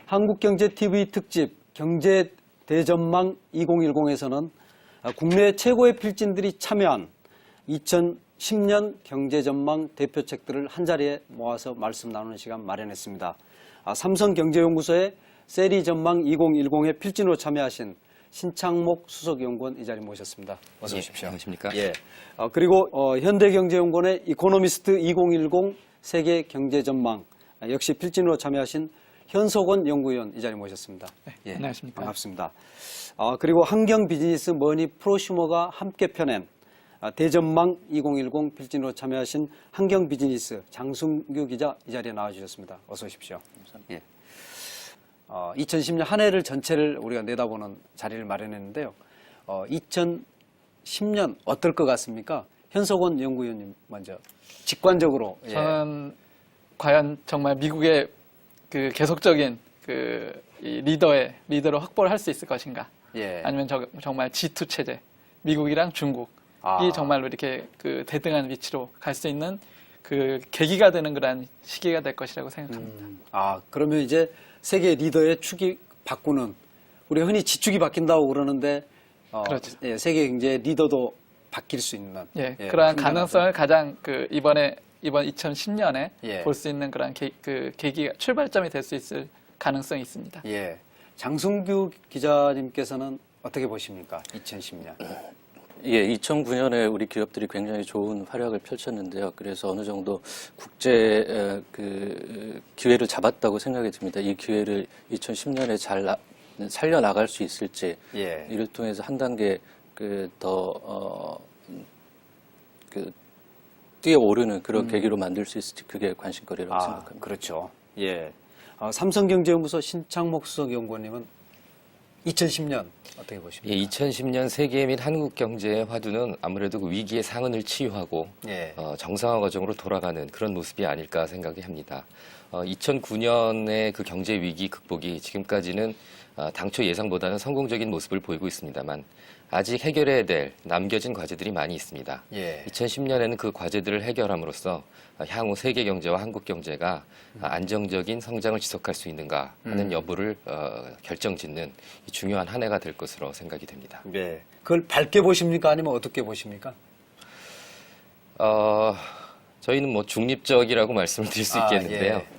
한국경제TV 특집 경제 대전망 2010에서는 국내 최고의 필진들이 참여한 2010년 경제전망 대표책들을 한자리에 모아서 말씀 나누는 시간 마련했습니다. 삼성경제연구소의 세리전망 2010의 필진으로 참여하신 신창목 수석연구원 이 자리 모셨습니다. 어서 오십시오. 안녕하십니까? 예. 그리고 현대경제연구원의 이코노미스트 2010 세계 경제전망 역시 필진으로 참여하신 현석원 연구위원 이 자리 모셨습니다. 네, 예, 안녕하십니까? 반갑습니다. 그리고 환경비즈니스 머니 프로슈머가 함께 펴낸 대전망 2010 필진으로 참여하신 환경비즈니스 장승규 기자 이 자리에 나와주셨습니다. 어서 오십시오. 감사합니다. 예. 2010년 한 해를 전체를 우리가 내다보는 자리를 마련했는데요. 2010년 어떨 것 같습니까? 현석원 연구위원님 먼저 직관적으로. 저는 과연 정말 미국의 그 계속적인 이 리더를 확보를 할 수 있을 것인가? 예. 아니면 정말 G2 체제, 미국이랑 중국이 정말로 이렇게 그 대등한 위치로 갈 수 있는 그 계기가 되는 그런 시기가 될 것이라고 생각합니다. 그러면 이제 세계 리더의 축이 바꾸는, 우리가 흔히 지축이 바뀐다고 그러는데, 그렇죠. 예, 세계 경제 리더도 바뀔 수 있는. 예, 그러한 가능성을 가장 이번 2010년에 예. 볼 수 있는 그런 계기가 출발점이 될 수 있을 가능성이 있습니다. 예. 장승규 기자님께서는 어떻게 보십니까? 2010년. 예, 2009년에 우리 기업들이 굉장히 좋은 활약을 펼쳤는데요. 그래서 어느 정도 국제 기회를 잡았다고 생각이 듭니다. 이 기회를 2010년에 잘 살려나갈 수 있을지, 예. 이를 통해서 한 단계 뛰어오르는 그런 계기로 만들 수 있을지, 그게 관심거리라고 생각합니다. 그렇죠. 예. 삼성경제연구소 신창목 수석연구원님은 2010년 어떻게 보십니까? 예, 2010년 세계 및 한국 경제의 화두는 아무래도 그 위기의 상흔을 치유하고 예. 정상화 과정으로 돌아가는 그런 모습이 아닐까 생각이 합니다. 2009년의 그 경제 위기 극복이 지금까지는 당초 예상보다는 성공적인 모습을 보이고 있습니다만 아직 해결해야 될 남겨진 과제들이 많이 있습니다. 예. 2010년에는 그 과제들을 해결함으로써 향후 세계 경제와 한국 경제가 안정적인 성장을 지속할 수 있는가 하는 여부를 결정짓는 중요한 한 해가 될 것으로 생각이 됩니다. 네. 그걸 밝게 보십니까? 아니면 어떻게 보십니까? 저희는 뭐 중립적이라고 말씀을 드릴 수 있겠는데요. 예.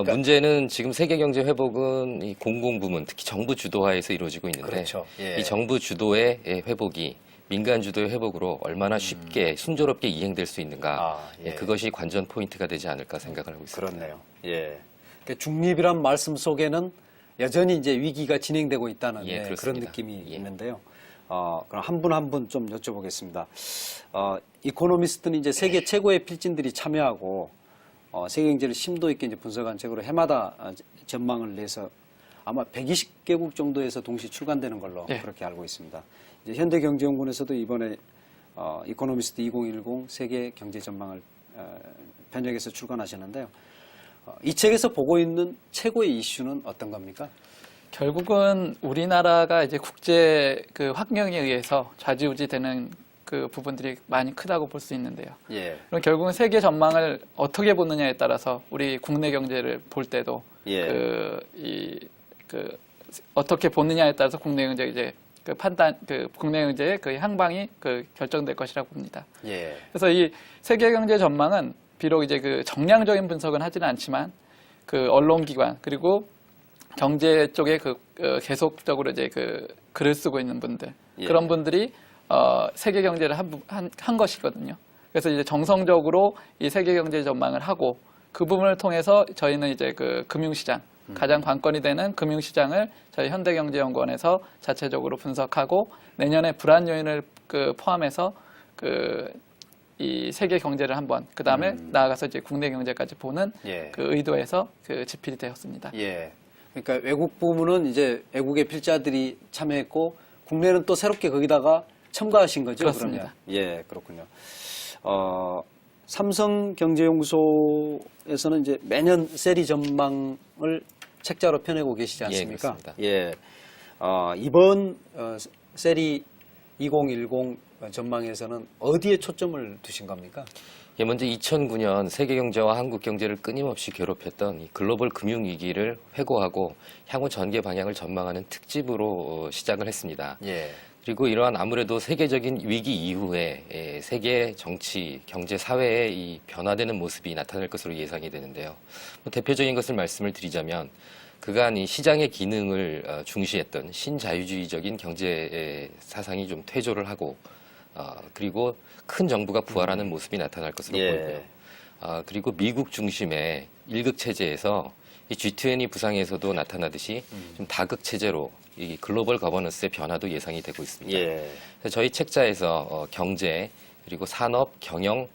문제는 지금 세계 경제 회복은 이 공공부문, 특히 정부 주도하에서 이루어지고 있는데, 그렇죠. 예. 이 정부 주도의 회복이 민간 주도의 회복으로 얼마나 쉽게 순조롭게 이행될 수 있는가, 예. 그것이 관전 포인트가 되지 않을까 생각을 하고 있습니다. 그렇네요. 예. 그러니까 중립이란 말씀 속에는 여전히 이제 위기가 진행되고 있다는 예, 그런 그렇습니다. 느낌이 예. 있는데요. 그럼 한 분 한 분 좀 여쭤보겠습니다. 이코노미스트는 이제 세계 최고의 필진들이 참여하고 세계 경제를 심도 있게 이제 분석한 책으로 해마다 전망을 내서 아마 120개국 정도에서 동시 출간되는 걸로 예. 그렇게 알고 있습니다. 이제 현대경제연구원에서도 이번에 이코노미스트 2010 세계 경제 전망을 번역해서 출간하셨는데요. 이 책에서 보고 있는 최고의 이슈는 어떤 겁니까? 결국은 우리나라가 이제 국제 환경에 의해서 좌지우지되는 그 부분들이 많이 크다고 볼 수 있는데요. 예. 그럼 결국은 세계 전망을 어떻게 보느냐에 따라서 우리 국내 경제를 볼 때도 예. 어떻게 보느냐에 따라서 국내 경제 이제 국내 경제의 향방이 결정될 것이라고 봅니다. 예. 그래서 이 세계 경제 전망은 비록 이제 정량적인 분석은 하지는 않지만 언론기관 그리고 경제 쪽에 계속적으로 이제 글을 쓰고 있는 분들 예. 그런 분들이 세계 경제를 한 것이거든요. 그래서 이제 정성적으로 이 세계 경제 전망을 하고 그 부분을 통해서 저희는 이제 금융시장 가장 관건이 되는 금융시장을 저희 현대경제연구원에서 자체적으로 분석하고 내년에 불안 요인을 포함해서 이 세계 경제를 한번 그 다음에 나아가서 이제 국내 경제까지 보는 예. 의도에서 집필이 되었습니다. 예. 그러니까 외국 부문은 이제 외국의 필자들이 참여했고 국내는 또 새롭게 거기다가 첨가하신 거죠? 그렇습니다. 그러면? 예, 그렇군요. 삼성경제연구소에서는 이제 매년 세리 전망을 책자로 펴내고 계시지 않습니까? 예, 예. 그렇습니다. 이번 세리 2010 전망에서는 어디에 초점을 두신 겁니까? 예, 먼저 2009년 세계 경제와 한국 경제를 끊임없이 괴롭혔던 이 글로벌 금융 위기를 회고하고 향후 전개 방향을 전망하는 특집으로 시작을 했습니다. 예. 그리고 이러한 아무래도 세계적인 위기 이후에 세계 정치, 경제, 사회의 이 변화되는 모습이 나타날 것으로 예상이 되는데요. 뭐 대표적인 것을 말씀을 드리자면 그간 이 시장의 기능을 중시했던 신자유주의적인 경제 사상이 좀 퇴조를 하고 그리고 큰 정부가 부활하는 모습이 나타날 것으로 예. 보이고요. 그리고 미국 중심의 일극 체제에서 이 G20 부상에서도 나타나듯이 좀 다극 체제로 이 글로벌 거버넌스의 변화도 예상이 되고 있습니다. 예. 그래서 저희 책자에서 경제 그리고 산업, 경영,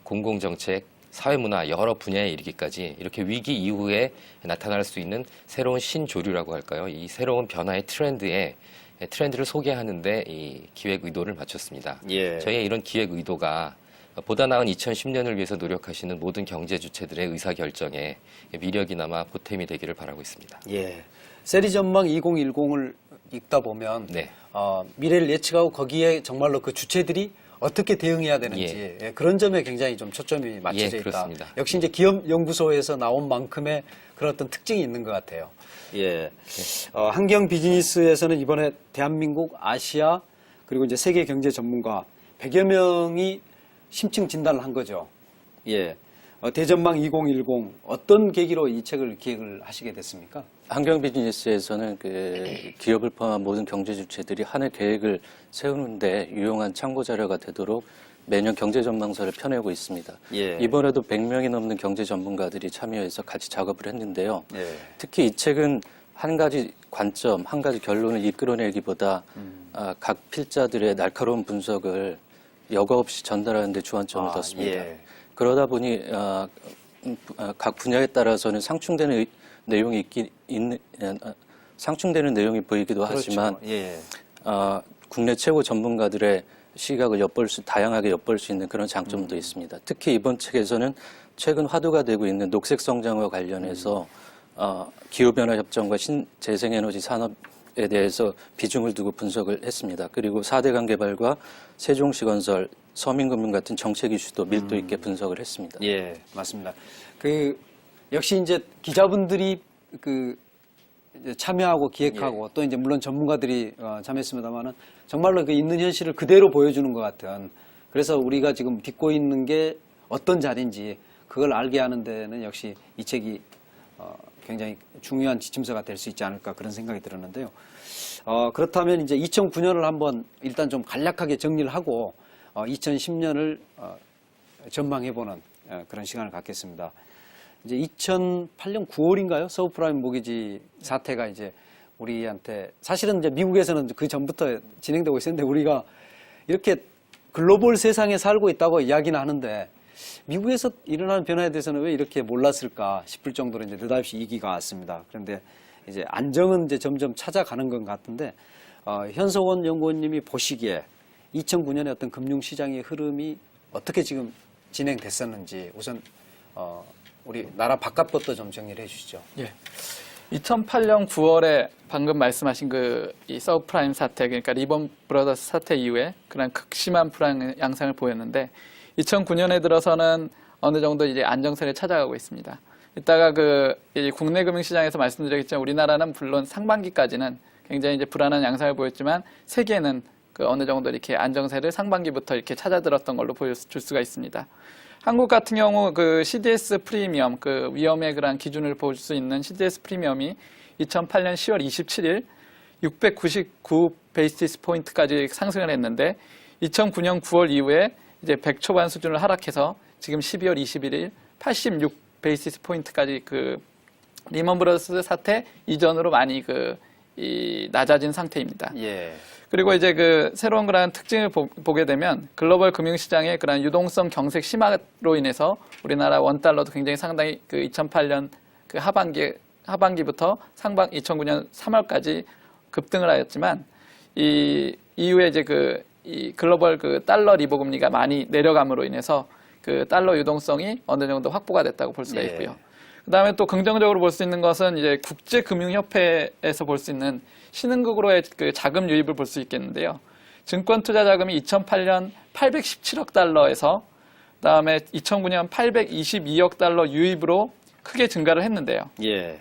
공공정책, 사회문화 여러 분야에 이르기까지 이렇게 위기 이후에 나타날 수 있는 새로운 신조류라고 할까요? 이 새로운 변화의 트렌드를 소개하는데 이 기획 의도를 맞췄습니다. 예. 저희의 이런 기획 의도가 보다 나은 2010년을 위해서 노력하시는 모든 경제 주체들의 의사결정에 미력이나마 보탬이 되기를 바라고 있습니다. 예. 세리 전망 2010을 읽다 보면 네. 미래를 예측하고 거기에 정말로 그 주체들이 어떻게 대응해야 되는지 예, 그런 점에 굉장히 좀 초점이 맞춰져 예, 있다. 그렇습니다. 역시 이제 기업연구소에서 나온 만큼의 그런 어떤 특징이 있는 것 같아요. 예. 한경 비즈니스에서는 이번에 대한민국, 아시아 그리고 이제 세계 경제 전문가 100여 명이 심층 진단을 한 거죠. 예. 대전망 2010 어떤 계기로 이 책을 기획을 하시게 됐습니까? 한경 비즈니스에서는 그 기업을 포함한 모든 경제 주체들이 한 해 계획을 세우는데 유용한 참고 자료가 되도록 매년 경제 전망서를 펴내고 있습니다. 예. 이번에도 100명이 넘는 경제 전문가들이 참여해서 같이 작업을 했는데요. 예. 특히 이 책은 한 가지 관점, 한 가지 결론을 이끌어내기보다 각 필자들의 날카로운 분석을 여과 없이 전달하는 데 주안점을 뒀습니다. 예. 그러다 보니 각 분야에 따라서는 상충되는 내용이 상충되는 내용이 보이기도 그렇죠. 하지만 예. 국내 최고 전문가들의 시각을 다양하게 엿볼 수 있는 그런 장점도 있습니다. 특히 이번 책에서는 최근 화두가 되고 있는 녹색 성장과 관련해서 기후변화 협정과 신재생에너지 산업에 대해서 비중을 두고 분석을 했습니다. 그리고 4대 강개발과 세종시건설, 서민금융 같은 정책 이슈도 밀도 있게 분석을 했습니다. 예, 맞습니다. 역시 이제 기자분들이 이제 참여하고 기획하고 또 이제 물론 전문가들이 참여했습니다만은 정말로 그 있는 현실을 그대로 보여주는 것 같은 그래서 우리가 지금 딛고 있는 게 어떤 자리인지 그걸 알게 하는 데는 역시 이 책이 굉장히 중요한 지침서가 될 수 있지 않을까 그런 생각이 들었는데요. 그렇다면 이제 2009년을 한번 일단 좀 간략하게 정리를 하고 2010년을 전망해보는 그런 시간을 갖겠습니다. 이제 2008년 9월인가요? 서브프라임 모기지 사태가 이제 우리한테 사실은 이제 미국에서는 그 전부터 진행되고 있었는데 우리가 이렇게 글로벌 세상에 살고 있다고 이야기는 하는데 미국에서 일어나는 변화에 대해서는 왜 이렇게 몰랐을까 싶을 정도로 이제 느닷없이 위기가 왔습니다. 그런데 이제 안정은 이제 점점 찾아가는 것 같은데 현석원 연구원님이 보시기에 2009년에 어떤 금융시장의 흐름이 어떻게 지금 진행됐었는지 우선 우리 나라 바깥부터 좀 정리를 해주시죠. 예. 2008년 9월에 방금 말씀하신 이 서브프라임 사태, 그러니까 리번 브라더스 사태 이후에 그런 극심한 불안 양상을 보였는데 2009년에 들어서는 어느 정도 이제 안정세를 찾아가고 있습니다. 이따가 국내 금융시장에서 말씀드렸겠지만 우리나라는 물론 상반기까지는 굉장히 이제 불안한 양상을 보였지만 세계는 어느 정도 이렇게 안정세를 상반기부터 이렇게 찾아들었던 걸로 보여줄 수가 있습니다. 한국 같은 경우 CDS 프리미엄, 위험의 그런 기준을 볼 수 있는 CDS 프리미엄이 2008년 10월 27일 699 베이시스 포인트까지 상승을 했는데 2009년 9월 이후에 이제 100 초반 수준을 하락해서 지금 12월 21일 86 베이시스 포인트까지 리먼 브러더스 사태 이전으로 많이 낮아진 상태입니다. 예. 그리고 이제 새로운 그런 특징을 보게 되면 글로벌 금융시장의 그런 유동성 경색 심화로 인해서 우리나라 원달러도 굉장히 상당히 2008년 하반기부터 2009년 3월까지 급등을 하였지만 이 이후에 이제 이 글로벌 달러 리보 금리가 많이 내려감으로 인해서 달러 유동성이 어느 정도 확보가 됐다고 볼 수가 있고요. 그다음에 또 긍정적으로 볼 수 있는 것은 이제 국제금융협회에서 볼 수 있는 신흥국으로의 자금 유입을 볼 수 있겠는데요. 증권 투자 자금이 2008년 817억 달러에서 그다음에 2009년 822억 달러 유입으로 크게 증가를 했는데요. 예.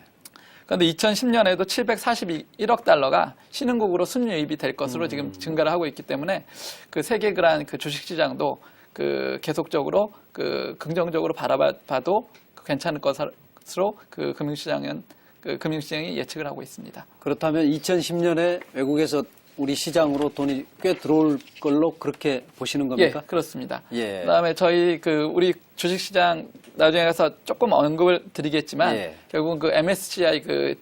그런데 2010년에도 741억 달러가 신흥국으로 순유입이 될 것으로 지금 증가를 하고 있기 때문에 그 세계 그 주식시장도 그 계속적으로 그 긍정적으로 바라봐도 괜찮을 것으로 그 금융시장이 예측을 하고 있습니다. 그렇다면 2010년에 외국에서 우리 시장으로 돈이 꽤 들어올 걸로 그렇게 보시는 겁니까? 예, 그렇습니다. 예. 그다음에 저희 우리 주식시장 나중에 가서 조금 언급을 드리겠지만 예. 결국은 그 MSCI 그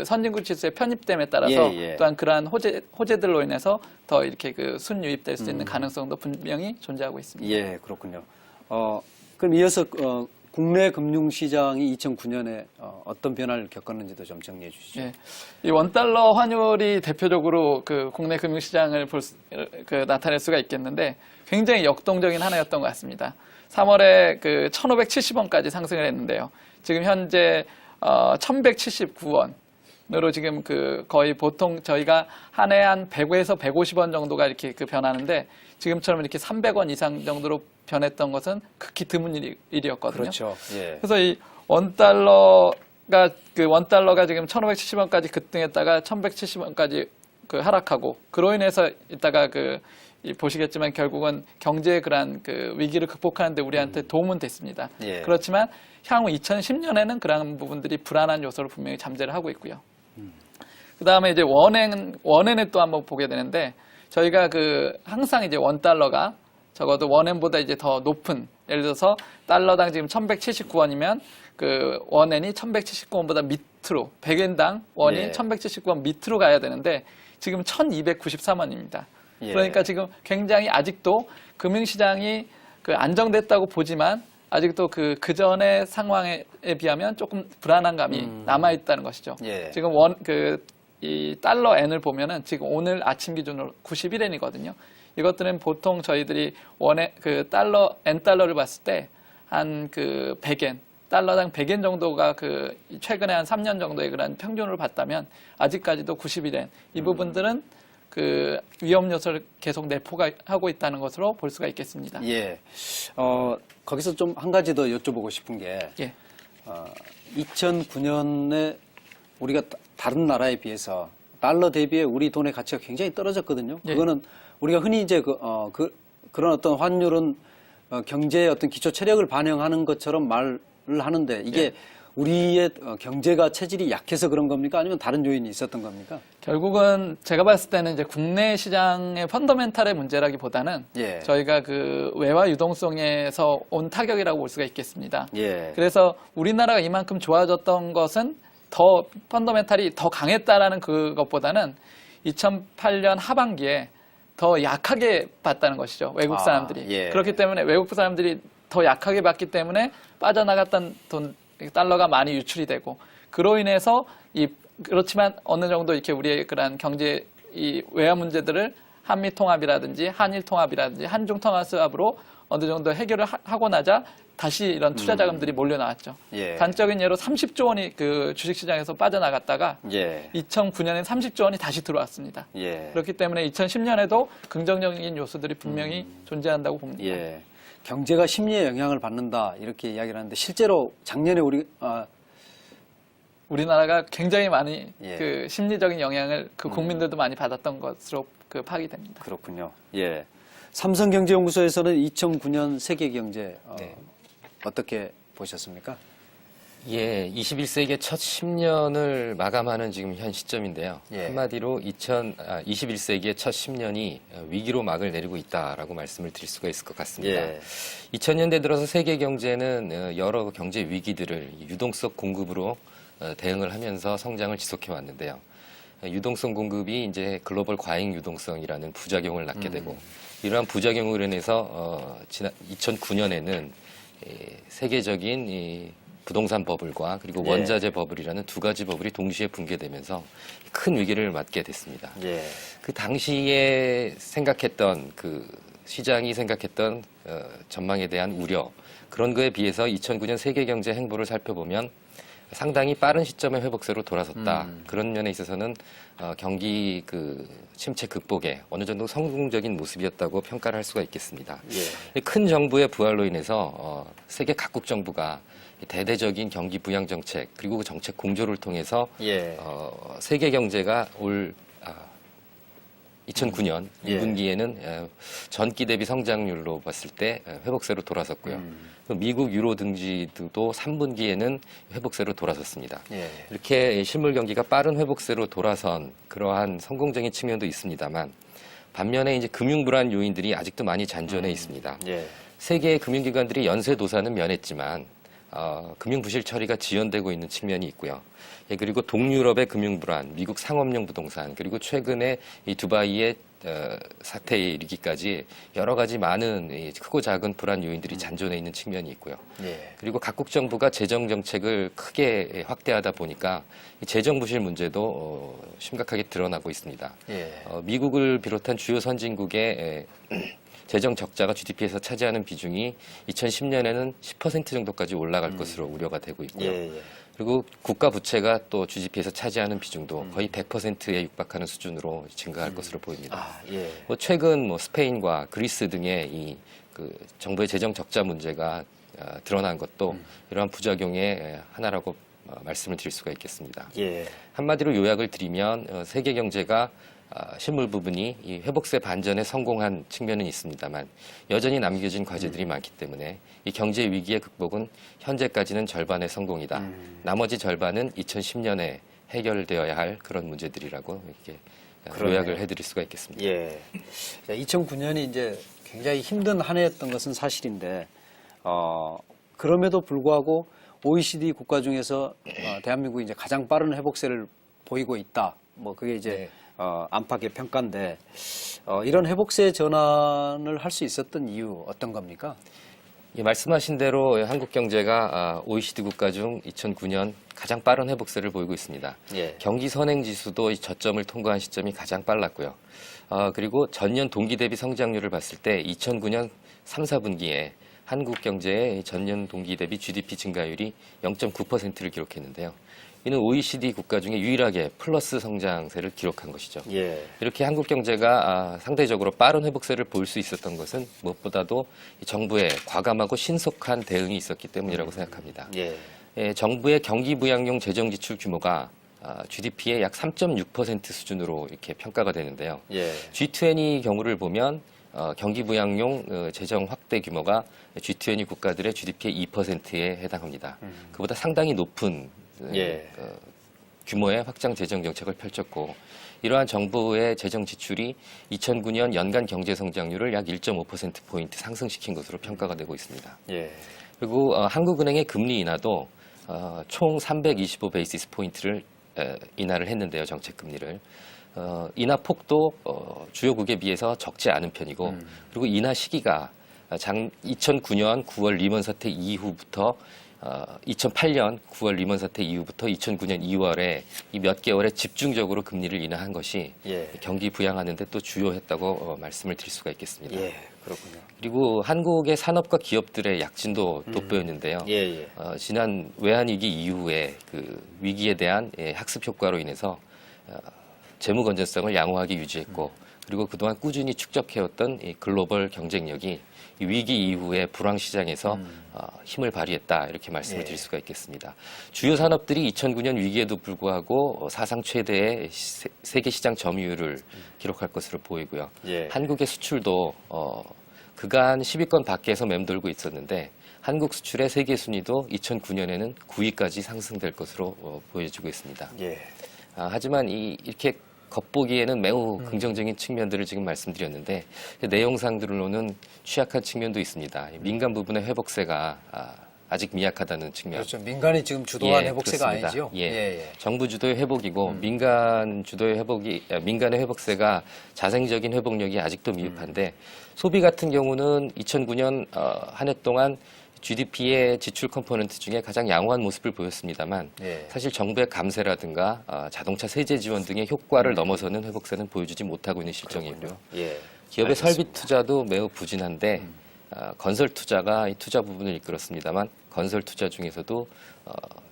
선진국 지수의 편입됨에 따라서 예, 예. 또한 그러한 호재들로 인해서 더 이렇게 그 순유입될 수 있는 가능성도 분명히 존재하고 있습니다. 예, 그렇군요. 그럼 이어서 국내 금융시장이 2009년에 어떤 변화를 겪었는지도 좀 정리해 주시죠. 예. 이 원달러 환율이 대표적으로 그 국내 금융시장을 나타낼 수가 있겠는데 굉장히 역동적인 한 해였던 것 같습니다. 3월에 그 1,570원까지 상승을 했는데요. 지금 현재 1,179원으로 지금 그 거의 보통 저희가 한 해 한 100에서 150원 정도가 이렇게 그 변하는데 지금처럼 이렇게 300원 이상 정도로 변했던 것은 극히 드문 일이었거든요. 그렇죠. 예. 그래서 이 원달러가 지금 1,570원까지 급등했다가 1,170원까지 그 하락하고 그로 인해서 이따가 보시겠지만 결국은 경제의 그러한 그 위기를 극복하는데 우리한테 도움은 됐습니다. 예. 그렇지만 향후 2010년에는 그러한 부분들이 불안한 요소를 분명히 잠재를 하고 있고요. 그 다음에 이제 원엔을 또 한번 보게 되는데 저희가 항상 이제 원달러가 적어도 원엔보다 이제 더 높은, 예를 들어서 달러당 지금 1,179원이면 그 원엔이 1,179원보다 밑으로 100엔당 원이 예. 1,179원 밑으로 가야 되는데 지금 1,293원입니다. 예. 그러니까 지금 굉장히 아직도 금융시장이 안정됐다고 보지만 아직도 그 전의 상황에 비하면 조금 불안한 감이 남아 있다는 것이죠. 예. 지금 이 달러 엔을 보면은 지금 오늘 아침 기준으로 91엔이거든요. 이것들은 보통 저희들이 엔 달러를 봤을 때 한 100엔, 달러당 100엔 정도가 최근에 한 3년 정도의 그런 평균으로 봤다면 아직까지도 91엔. 이 부분들은 위험 요소를 계속 내포하고 있다는 것으로 볼 수가 있겠습니다. 예. 거기서 좀 한 가지 더 여쭤보고 싶은 게, 예. 2009년에 우리가 다른 나라에 비해서 달러 대비에 우리 돈의 가치가 굉장히 떨어졌거든요. 예. 그거는 우리가 흔히 이제 그런 어떤 환율은 경제의 어떤 기초 체력을 반영하는 것처럼 말을 하는데 이게 예. 우리의 경제가 체질이 약해서 그런 겁니까? 아니면 다른 요인이 있었던 겁니까? 결국은 제가 봤을 때는 이제 국내 시장의 펀더멘탈의 문제라기보다는 예. 저희가 외화 유동성에서 온 타격이라고 볼 수가 있겠습니다. 예. 그래서 우리나라가 이만큼 좋아졌던 것은 더 펀더멘탈이 더 강했다라는 그것보다는 2008년 하반기에 더 약하게 봤다는 것이죠. 외국 사람들이. 예. 그렇기 때문에 외국 사람들이 더 약하게 봤기 때문에 빠져나갔던 달러가 많이 유출이 되고 그로 인해서 그렇지만 어느 정도 이렇게 우리의 그런 경제 이 외화 문제들을 한미 통합이라든지 한일 통합이라든지 한중 통합 수합으로 어느 정도 해결을 하고 나자 다시 이런 투자 자금들이 몰려 나왔죠. 예. 단적인 예로 30조 원이 주식시장에서 빠져나갔다가 예. 2009년엔 30조 원이 다시 들어왔습니다. 예. 그렇기 때문에 2010년에도 긍정적인 요소들이 분명히 존재한다고 봅니다. 예. 경제가 심리에 영향을 받는다 이렇게 이야기를 하는데 실제로 작년에 우리나라가 굉장히 많이 예. 심리적인 영향을 국민들도 많이 받았던 것으로 파악이 됩니다. 그렇군요. 예. 삼성경제연구소에서는 2009년 세계 경제 네. 어떻게 보셨습니까? 예, 21세기의 첫 10년을 마감하는 지금 현 시점인데요. 예. 한마디로 21세기의 첫 10년이 위기로 막을 내리고 있다라고 말씀을 드릴 수가 있을 것 같습니다. 예. 2000년대 들어서 세계 경제는 여러 경제 위기들을 유동성 공급으로 대응을 하면서 성장을 지속해 왔는데요. 유동성 공급이 이제 글로벌 과잉 유동성이라는 부작용을 낳게 되고 이러한 부작용으로 인해서 지난 2009년에는 세계적인 이 부동산 버블과 그리고 예. 원자재 버블이라는 두 가지 버블이 동시에 붕괴되면서 큰 위기를 맞게 됐습니다. 예. 그 당시에 생각했던 시장이 생각했던 전망에 대한 우려 그런 거에 비해서 2009년 세계 경제 행보를 살펴보면 상당히 빠른 시점에 회복세로 돌아섰다. 그런 면에 있어서는 경기 그 침체 극복에 어느 정도 성공적인 모습이었다고 평가를 할 수가 있겠습니다. 큰 정부의 부활로 인해서 세계 각국 정부가 대대적인 경기 부양 정책 그리고 그 정책 공조를 통해서 세계 경제가 올 2009년 2분기에는 전기 대비 성장률로 봤을 때 회복세로 돌아섰고요. 미국 유로 등지도 3분기에는 회복세로 돌아섰습니다. 이렇게 실물 경기가 빠른 회복세로 돌아선 그러한 성공적인 측면도 있습니다만 반면에 이제 금융 불안 요인들이 아직도 많이 잔존해 있습니다. 세계 금융기관들이 연쇄 도산은 면했지만 금융 부실 처리가 지연되고 있는 측면이 있고요. 그리고 동유럽의 금융 불안, 미국 상업용 부동산, 그리고 최근에 이 두바이의 사태에 이르기까지 여러 가지 많은 크고 작은 불안 요인들이 잔존해 있는 측면이 있고요. 그리고 각국 정부가 재정 정책을 크게 확대하다 보니까 이 재정 부실 문제도 심각하게 드러나고 있습니다. 미국을 비롯한 주요 선진국의 재정 적자가 GDP에서 차지하는 비중이 2010년에는 10% 정도까지 올라갈 것으로 우려가 되고 있고요. 그리고 국가 부채가 또 GDP에서 차지하는 비중도 거의 100%에 육박하는 수준으로 증가할 것으로 보입니다. 뭐 최근 뭐 스페인과 그리스 등의 이 그 정부의 재정 적자 문제가 드러난 것도 이러한 부작용의 하나라고 말씀을 드릴 수가 있겠습니다. 한마디로 요약을 드리면 세계 경제가 실물 부분이 이 회복세 반전에 성공한 측면은 있습니다만 여전히 남겨진 과제들이 많기 때문에 이 경제 위기의 극복은 현재까지는 절반의 성공이다. 나머지 절반은 2010년에 해결되어야 할 그런 문제들이라고 이렇게 요약을 해드릴 수가 있겠습니다. 2009년이 이제 굉장히 힘든 한 해였던 것은 사실인데 그럼에도 불구하고 OECD 국가 중에서 대한민국이 이제 가장 빠른 회복세를 보이고 있다. 뭐 그게 이제 안팎의 평가인데 이런 회복세 전환을 할 수 있었던 이유 어떤 겁니까? 말씀하신 대로 한국 경제가 OECD 국가 중 2009년 가장 빠른 회복세를 보이고 있습니다. 경기 선행 지수도 이 저점을 통과한 시점이 가장 빨랐고요. 그리고 전년 동기 대비 성장률을 봤을 때 2009년 3, 4분기에 한국 경제의 전년 동기 대비 GDP 증가율이 0.9%를 기록했는데요. 이는 OECD 국가 중에 유일하게 플러스 성장세를 기록한 것이죠. 이렇게 한국 경제가 상대적으로 빠른 회복세를 보일 수 있었던 것은 무엇보다도 정부의 과감하고 신속한 대응이 있었기 때문이라고 생각합니다. 정부의 경기 부양용 재정 지출 규모가 GDP의 약 3.6% 수준으로 이렇게 평가가 되는데요. G20 경우를 보면 경기 부양용 재정 확대 규모가 G20 국가들의 GDP의 2%에 해당합니다. 그보다 상당히 높은 규모의 확장 재정 정책을 펼쳤고 이러한 정부의 재정 지출이 2009년 연간 경제 성장률을 약 1.5%포인트 상승시킨 것으로 평가가 되고 있습니다. 그리고 한국은행의 금리 인하도 총 325베이시스 포인트를 인하를 했는데요. 정책 금리를. 인하 폭도 주요국에 비해서 적지 않은 편이고 그리고 인하 시기가 2009년 9월 리먼 사태 이후부터 2008년 9월 리먼 사태 이후부터 2009년 2월에 이 몇 개월에 집중적으로 금리를 인하한 것이 경기 부양하는 데 또 주요했다고 말씀을 드릴 수가 있겠습니다. 그렇군요. 그리고 한국의 산업과 기업들의 약진도 돋보였는데요. 지난 외환위기 이후에 그 위기에 대한 학습 효과로 인해서 재무 건전성을 양호하게 유지했고 그리고 그동안 꾸준히 축적해왔던 이 글로벌 경쟁력이 이 위기 이후에 불황 시장에서 힘을 발휘했다 이렇게 말씀을 드릴 수가 있겠습니다. 주요 산업들이 2009년 위기에도 불구하고 사상 최대의 세계 시장 점유율을 기록할 것으로 보이고요. 한국의 수출도 그간 10위권 밖에서 맴돌고 있었는데 한국 수출의 세계 순위도 2009년에는 9위까지 상승될 것으로 보여지고 있습니다. 하지만 이렇게 겉보기에는 매우 긍정적인 측면들을 지금 말씀드렸는데 내용상으로는 취약한 측면도 있습니다. 민간 부분의 회복세가 아직 미약하다는 측면. 그렇죠. 민간이 지금 주도한 회복세가 그렇습니다. 아니죠. 정부 주도의 회복이고 민간 주도의 민간의 회복세가 자생적인 회복력이 아직도 미흡한데 소비 같은 경우는 2009년 한 해 동안 GDP의 지출 컴포넌트 중에 가장 양호한 모습을 보였습니다만 사실 정부의 감세라든가 자동차 세제 지원 등의 효과를 넘어서는 회복세는 보여주지 못하고 있는 실정이고요. 기업의 설비 투자도 매우 부진한데 건설 투자가 이 투자 부분을 이끌었습니다만 건설 투자 중에서도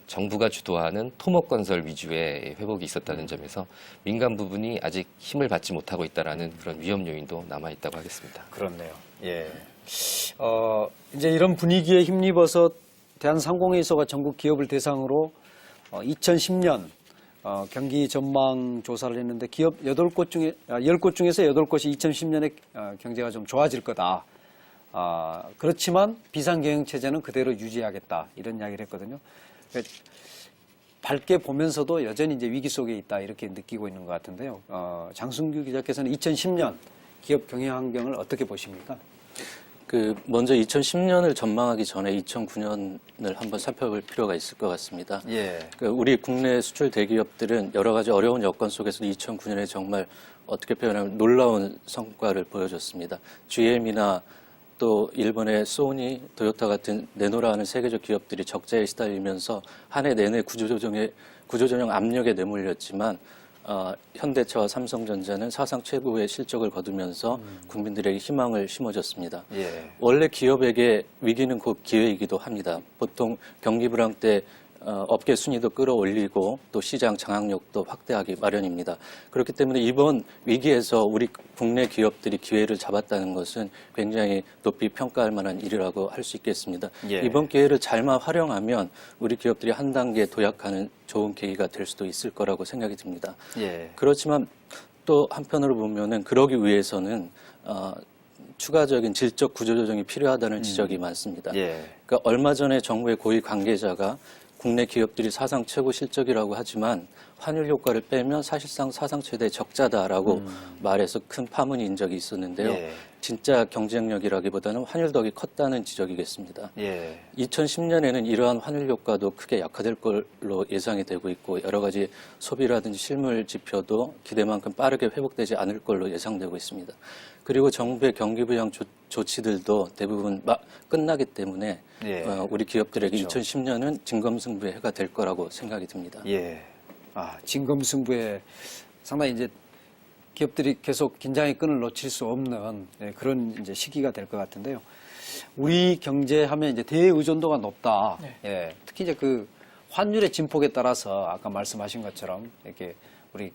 정부가 주도하는 토목건설 위주의 회복이 있었다는 점에서 민간 부분이 아직 힘을 받지 못하고 있다라는 그런 위험 요인도 남아 있다고 하겠습니다. 그렇네요. 예. 이제 이런 분위기에 힘입어서 대한상공회의소가 전국 기업을 대상으로 2010년 경기 전망 조사를 했는데 기업 10곳 중에서 8곳이 2010년에 경제가 좀 좋아질 거다. 그렇지만 비상경영 체제는 그대로 유지하겠다. 이런 이야기를 했거든요. 그러니까 밝게 보면서도 여전히 이제 위기 속에 있다. 이렇게 느끼고 있는 것 같은데요. 장승규 기자께서는 2010년 기업 경영 환경을 어떻게 보십니까? 먼저 2010년을 전망하기 전에 2009년을 한번 살펴볼 필요가 있을 것 같습니다. 예. 우리 국내 수출 대기업들은 여러 가지 어려운 여건 속에서도 2009년에 정말 어떻게 표현하면 놀라운 성과를 보여줬습니다. GM이나 또 일본의 소니, 토요타 같은 내노라 하는 세계적 기업들이 적자에 시달리면서 한 해 내내 구조조정 압력에 내몰렸지만 현대차와 삼성전자는 사상 최고의 실적을 거두면서 국민들에게 희망을 심어줬습니다. 예. 원래 기업에게 위기는 곧 기회이기도 합니다. 보통 경기 불황 때 업계 순위도 끌어올리고 또 시장 장악력도 확대하기 마련입니다. 그렇기 때문에 이번 위기에서 우리 국내 기업들이 기회를 잡았다는 것은 굉장히 높이 평가할 만한 일이라고 할 수 있겠습니다. 예. 이번 기회를 잘만 활용하면 우리 기업들이 한 단계 도약하는 좋은 계기가 될 수도 있을 거라고 생각이 듭니다. 예. 그렇지만 또 한편으로 보면은 그러기 위해서는 추가적인 질적 구조조정이 필요하다는 지적이 많습니다. 예. 그러니까 얼마 전에 정부의 고위 관계자가 국내 기업들이 사상 최고 실적이라고 하지만 환율 효과를 빼면 사실상 사상 최대 적자다라고 말해서 큰 파문인 적이 있었는데요. 예. 진짜 경쟁력이라기보다는 환율 덕이 컸다는 지적이겠습니다. 예. 2010년에는 이러한 환율 효과도 크게 약화될 걸로 예상이 되고 있고 여러 가지 소비라든지 실물 지표도 기대만큼 빠르게 회복되지 않을 걸로 예상되고 있습니다. 그리고 정부의 경기 부양 조치들도 대부분 끝나기 때문에 예. 우리 기업들에게 그렇죠. 2010년은 진검승부의 해가 될 거라고 생각이 듭니다. 예. 진검승부에 상당히 이제 기업들이 계속 긴장의 끈을 놓칠 수 없는 그런 이제 시기가 될 것 같은데요. 우리 경제하면 이제 대의존도가 높다. 네. 예. 특히 이제 그 환율의 진폭에 따라서 아까 말씀하신 것처럼 이렇게 우리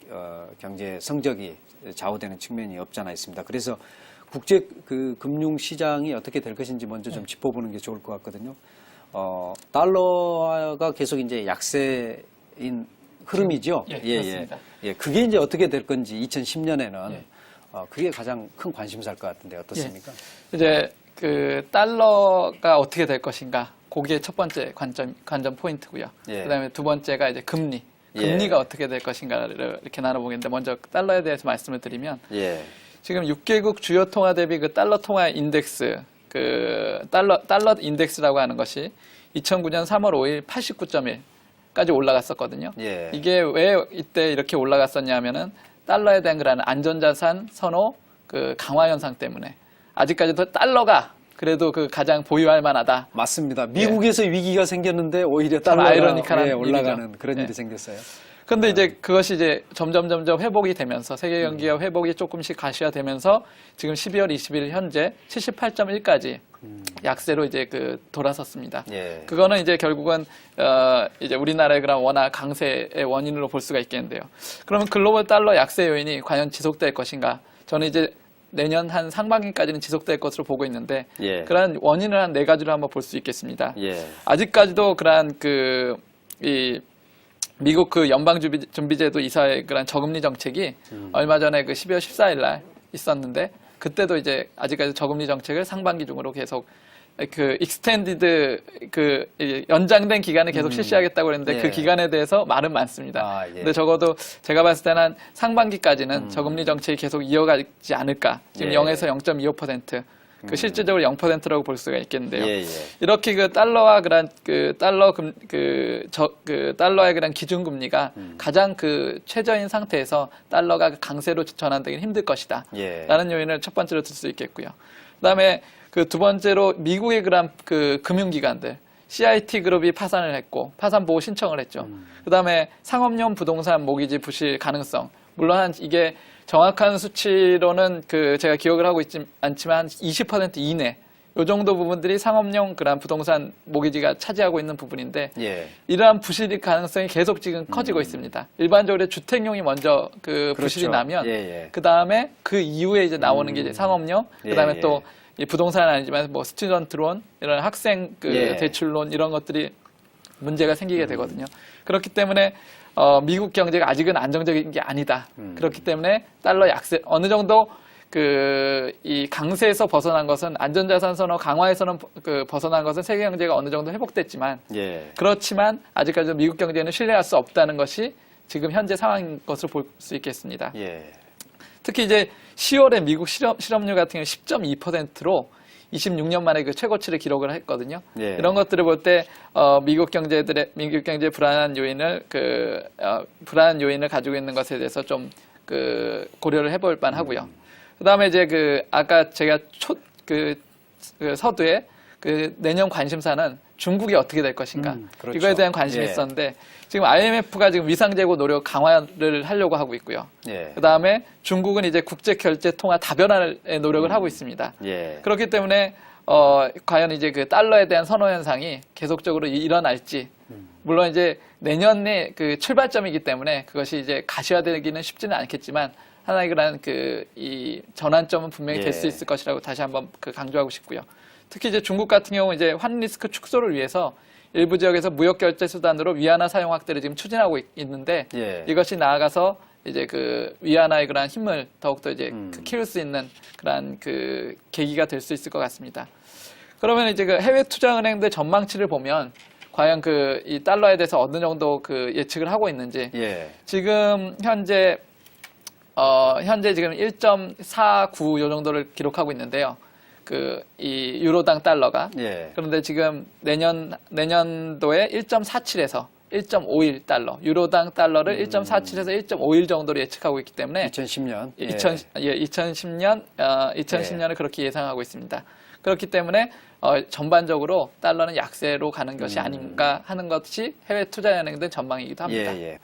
경제 성적이 좌우되는 측면이 없잖아 있습니다. 그래서 국제 그 금융 시장이 어떻게 될 것인지 먼저 좀 짚어보는 게 좋을 것 같거든요. 달러가 계속 이제 약세인 흐름이죠. 예, 그렇습니다. 예, 그게 이제 어떻게 될 건지 2010년에는 예. 그게 가장 큰 관심사일 것 같은데 어떻습니까? 이제 그 달러가 어떻게 될 것인가, 그게 첫 번째 관전 포인트고요. 예. 그다음에 두 번째가 이제 금리가 예. 어떻게 될 것인가를 이렇게 나눠보겠는데, 먼저 달러에 대해서 말씀을 드리면 예. 지금 6개국 주요 통화 대비 그 달러 통화 인덱스, 그 달러 인덱스라고 하는 것이 2009년 3월 5일 89.1까지 올라갔었거든요. 예. 이게 왜 이때 이렇게 올라갔었냐면은 달러에 대한 그런 안전자산 선호 그 강화 현상 때문에, 아직까지도 달러가 그래도 그 가장 보유할 만하다. 맞습니다. 미국에서 위기가 생겼는데 오히려 달러가 아이러니컬한 올라가는 일이죠. 그런 예. 일이 생겼어요. 근데 이제 그것이 이제 점점 회복이 되면서 세계 경기가 회복이 조금씩 가시화되면서 지금 12월 20일 현재 78.1까지 약세로 이제 그 돌아섰습니다. 예. 그거는 이제 결국은 이제 우리나라의 그런 워낙 강세의 원인으로 볼 수가 있겠는데요. 그러면 글로벌 달러 약세 요인이 과연 지속될 것인가? 저는 이제 내년 한 상반기까지는 지속될 것으로 보고 있는데, 예. 그러한 원인을 한 4가지로 한번 볼 수 있겠습니다. 예. 아직까지도 그러한 이 미국 그 연방준비제도 이사의 그런 저금리 정책이 얼마 전에 그 12월 14일 날 있었는데, 그때도 이제 아직까지 저금리 정책을 상반기 중으로 계속 그 익스텐디드 그 연장된 기간을 계속 실시하겠다고 그랬는데 예. 그 기간에 대해서 말은 많습니다. 예. 근데 적어도 제가 봤을 때는 한 상반기까지는 저금리 정책이 계속 이어가지 않을까. 지금 예. 0에서 0.25%. 그 실질적으로 0%라고 볼 수가 있겠는데요. 예, 예. 이렇게 그 달러와 그런 그 달러의 그런 기준 금리가 가장 그 최저인 상태에서 달러가 강세로 전환되기는 힘들 것이다. 예. 라는 요인을 첫 번째로 들 수 있겠고요. 그다음에 그 두 번째로 미국의 그런 그 금융기관들 CIT 그룹이 파산을 했고 파산 보호 신청을 했죠. 그다음에 상업용 부동산 모기지 부실 가능성. 물론 이게 정확한 수치로는 그 제가 기억을 하고 있지 않지만 20% 이내 요 정도 부분들이 상업용 그런 부동산 모기지가 차지하고 있는 부분인데 예. 이러한 부실 가능성이 계속 지금 커지고 있습니다. 일반적으로 주택용이 먼저 그 부실이 그렇죠. 나면 예, 예. 그 다음에 그 이후에 이제 나오는 게 이제 상업용, 그 다음에 예, 예. 또 이 부동산은 아니지만 뭐 스튜던트론 이런 학생 그 예. 대출론 이런 것들이 문제가 생기게 되거든요. 그렇기 때문에 미국 경제가 아직은 안정적인 게 아니다. 그렇기 때문에 달러 약세 어느 정도 이 강세에서 벗어난 것은 안전자산 선호 강화에서는 벗어난 것은 세계 경제가 어느 정도 회복됐지만 예. 그렇지만 아직까지 미국 경제는 신뢰할 수 없다는 것이 지금 현재 상황인 것으로 볼 수 있겠습니다. 예. 특히 이제 10월에 미국 실업률 같은 경우 10.2%로 26년 만에 그 최고치를 기록을 했거든요. 예. 이런 것들을 볼 때 미국 경제 불안한 요인을 불안한 요인을 가지고 있는 것에 대해서 좀 고려를 해볼 만하고요. 그다음에 이제 아까 제가 서두에 내년 관심사는 중국이 어떻게 될 것인가 그렇죠. 이거에 대한 관심이 예. 있었는데 지금 IMF가 지금 위상재고 노력 강화를 하려고 하고 있고요. 예. 그다음에 중국은 이제 국제결제통화 다변화의 노력을 하고 있습니다. 예. 그렇기 때문에 과연 이제 그 달러에 대한 선호 현상이 계속적으로 일어날지 물론 이제 내년에 그 출발점이기 때문에 그것이 이제 가시화되기는 쉽지는 않겠지만 하나의 그런 이 전환점은 분명히 될 수 예. 있을 것이라고 다시 한번 강조하고 싶고요. 특히 이제 중국 같은 경우 이제 환 리스크 축소를 위해서 일부 지역에서 무역 결제 수단으로 위안화 사용 확대를 지금 추진하고 있는데 예. 이것이 나아가서 이제 위안화의 그러한 힘을 더욱더 이제 키울 수 있는 그러한 계기가 될 수 있을 것 같습니다. 그러면 이제 해외 투자은행들 전망치를 보면 과연 이 달러에 대해서 어느 정도 예측을 하고 있는지 예. 지금 현재 지금 1.49 요 정도를 기록하고 있는데요. 이 유로당 달러가. 예. 그런데 지금 내년도에 1.47에서 1.51 달러, 유로당 달러를 1.47에서 1.51 정도로 예측하고 있기 때문에 2010년. 2010년을 그렇게 예상하고 있습니다. 그렇기 때문에 전반적으로 달러는 약세로 가는 것이 아닌가 하는 것이 해외 투자은행들 전망이기도 합니다. 예, 예.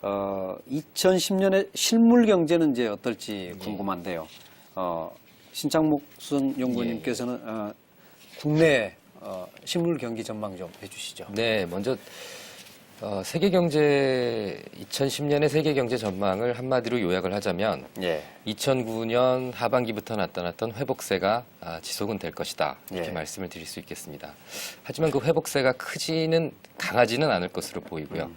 2010년에 실물 경제는 이제 어떨지 궁금한데요. 신창묵순 연구원님께서는 국내 실물 경기 전망 좀 해주시죠. 네, 먼저 세계 경제 2010년의 세계 경제 전망을 한마디로 요약을 하자면 예. 2009년 하반기부터 나타났던 회복세가 지속은 될 것이다 이렇게 예. 말씀을 드릴 수 있겠습니다. 하지만 그 회복세가 강하지는 않을 것으로 보이고요.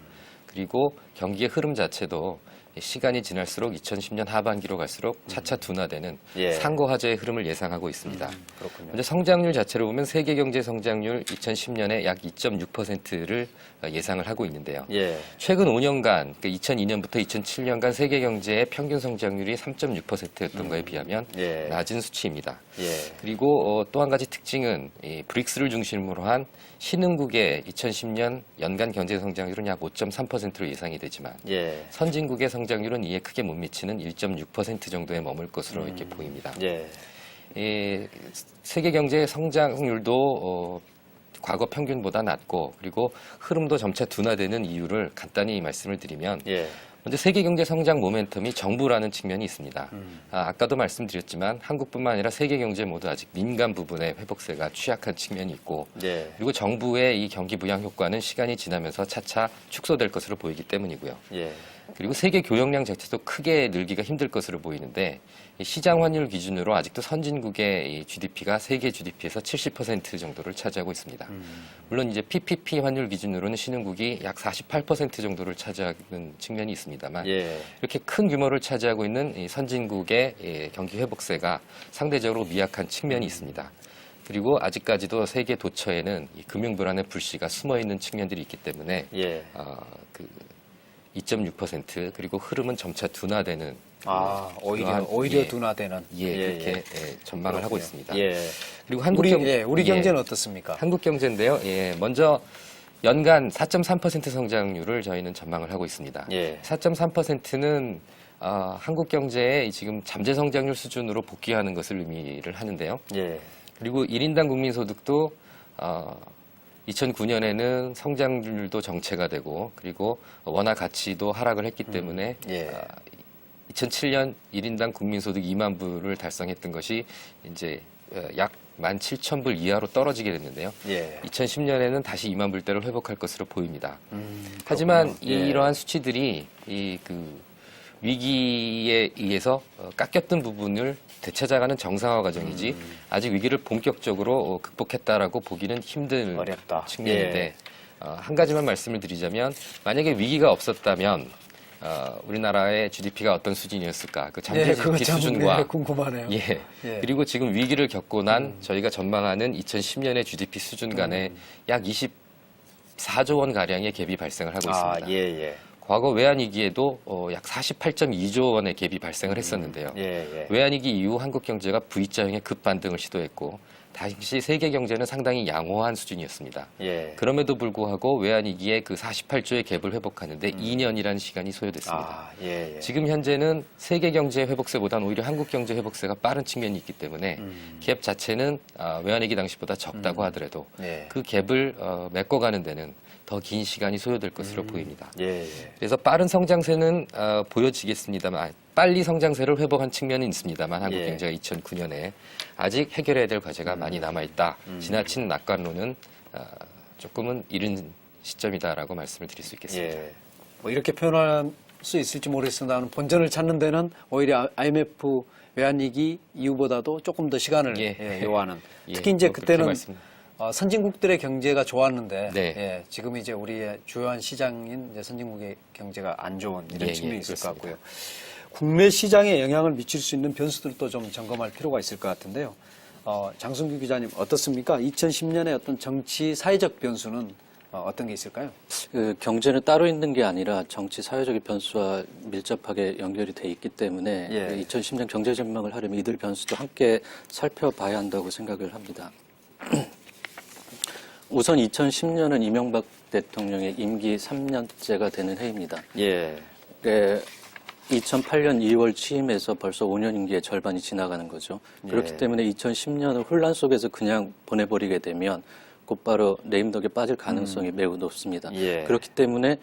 그리고 경기의 흐름 자체도 시간이 지날수록 2010년 하반기로 갈수록 차차 둔화되는 예. 상고하저의 흐름을 예상하고 있습니다. 그렇군요. 먼저 성장률 자체로 보면 세계 경제 성장률 2010년에 약 2.6%를 예상을 하고 있는데요. 예. 최근 5년간, 그러니까 2002년부터 2007년간 세계 경제의 평균 성장률이 3.6%였던 거에 비하면 예. 낮은 수치입니다. 예. 그리고 또 한 가지 특징은 이 브릭스를 중심으로 한 신흥국의 2010년 연간 경제 성장률은 약 5.3%로 예상이 되지만 예. 선진국의 성장률은 이에 크게 못 미치는 1.6% 정도에 머물 것으로 이렇게 보입니다. 예. 세계 경제 성장률도 과거 평균보다 낮고 그리고 흐름도 점차 둔화되는 이유를 간단히 말씀을 드리면 예. 먼저 세계 경제 성장 모멘텀이 정부라는 측면이 있습니다. 아까도 말씀드렸지만 한국뿐만 아니라 세계 경제 모두 아직 민간 부분의 회복세가 취약한 측면이 있고 예. 그리고 정부의 이 경기 부양 효과는 시간이 지나면서 차차 축소될 것으로 보이기 때문이고요. 예. 그리고 세계 교역량 자체도 크게 늘기가 힘들 것으로 보이는데 이 시장 환율 기준으로 아직도 선진국의 이 GDP가 세계 GDP에서 70% 정도를 차지하고 있습니다. 물론 이제 PPP 환율 기준으로는 신흥국이 약 48% 정도를 차지하는 측면이 있습니다만 예. 이렇게 큰 규모를 차지하고 있는 이 선진국의 경기 회복세가 상대적으로 미약한 측면이 있습니다. 그리고 아직까지도 세계 도처에는 이 금융 불안의 불씨가 숨어 있는 측면들이 있기 때문에 예. 2.6% 그리고 흐름은 점차 둔화되는 오히려 예. 둔화되는. 그렇게 전망을 하고 있습니다. 예. 그리고 우리 경제는 어떻습니까? 한국 경제인데요. 먼저 연간 4.3% 성장률을 저희는 전망을 하고 있습니다. 예. 4.3%는 한국 경제의 지금 잠재 성장률 수준으로 복귀하는 것을 의미를 하는데요. 예. 그리고 1인당 국민소득도 2009년에는 성장률도 정체가 되고 그리고 원화 가치도 하락을 했기 때문에 예. 2007년 1인당 국민소득 2만 불을 달성했던 것이 이제 약 17,000불 이하로 떨어지게 됐는데요. 예. 2010년에는 다시 2만 불대를 회복할 것으로 보입니다. 하지만 그렇군요. 예. 이러한 수치들이 이 위기에 의해서 깎였던 부분을 되찾아가는 정상화 과정이지 아직 위기를 본격적으로 극복했다라고 보기는 힘든 어렵다. 측면인데 예. 한 가지만 말씀을 드리자면 만약에 위기가 없었다면 우리나라의 GDP가 어떤 수준이었을까? 그 잠재 GDP 수준과 궁금하네요. 예. 예. 그리고 지금 위기를 겪고 난 저희가 전망하는 2010년의 GDP 수준 간에 약 24조 원 가량의 갭이 발생을 하고 있습니다. 예. 과거 외환위기에도 약 48.2조 원의 갭이 발생을 했었는데요. 예. 외환위기 이후 한국 경제가 V자형의 급반등을 시도했고 당시 세계 경제는 상당히 양호한 수준이었습니다. 예. 그럼에도 불구하고 외환위기에 그 48조의 갭을 회복하는데 2년이라는 시간이 소요됐습니다. 예. 지금 현재는 세계 경제 회복세보다는 오히려 한국 경제 회복세가 빠른 측면이 있기 때문에 갭 자체는 외환위기 당시보다 적다고 하더라도 예. 그 갭을 메꿔가는 데는 더 긴 시간이 소요될 것으로 보입니다. 예. 그래서 빠른 성장세는 보여지겠습니다만 빨리 성장세를 회복한 측면은 있습니다만 한국 예. 경제가 2009년에 아직 해결해야 될 과제가 많이 남아있다. 지나친 낙관론은 조금은 이른 시점이다라고 말씀을 드릴 수 있겠습니다. 예. 뭐 이렇게 표현할 수 있을지 모르겠습니다만 본전을 찾는 데는 오히려 IMF 외환위기 이후보다도 조금 더 시간을 예. 요하는. 예, 특히 이제 뭐 그렇게 그때는 말씀- 선진국들의 경제가 좋았는데 네. 예, 지금 이제 우리의 주요한 시장인 이제 선진국의 경제가 안 좋은 이런 예, 측면이 예, 있을 것 그렇습니다. 같고요. 국내 시장에 영향을 미칠 수 있는 변수들도 좀 점검할 필요가 있을 것 같은데요. 장승규 기자님 어떻습니까? 2010년에 어떤 정치 사회적 변수는 어떤 게 있을까요? 그 경제는 따로 있는 게 아니라 정치 사회적인 변수와 밀접하게 연결이 돼 있기 때문에 예. 2010년 경제 전망을 하려면 이들 변수도 함께 살펴봐야 한다고 생각을 합니다. 우선 2010년은 이명박 대통령의 임기 3년째가 되는 해입니다. 예. 2008년 2월 취임해서 벌써 5년 임기의 절반이 지나가는 거죠. 그렇기 예. 때문에 2010년을 혼란 속에서 그냥 보내버리게 되면 곧바로 레임덕에 빠질 가능성이 매우 높습니다. 예. 그렇기 때문에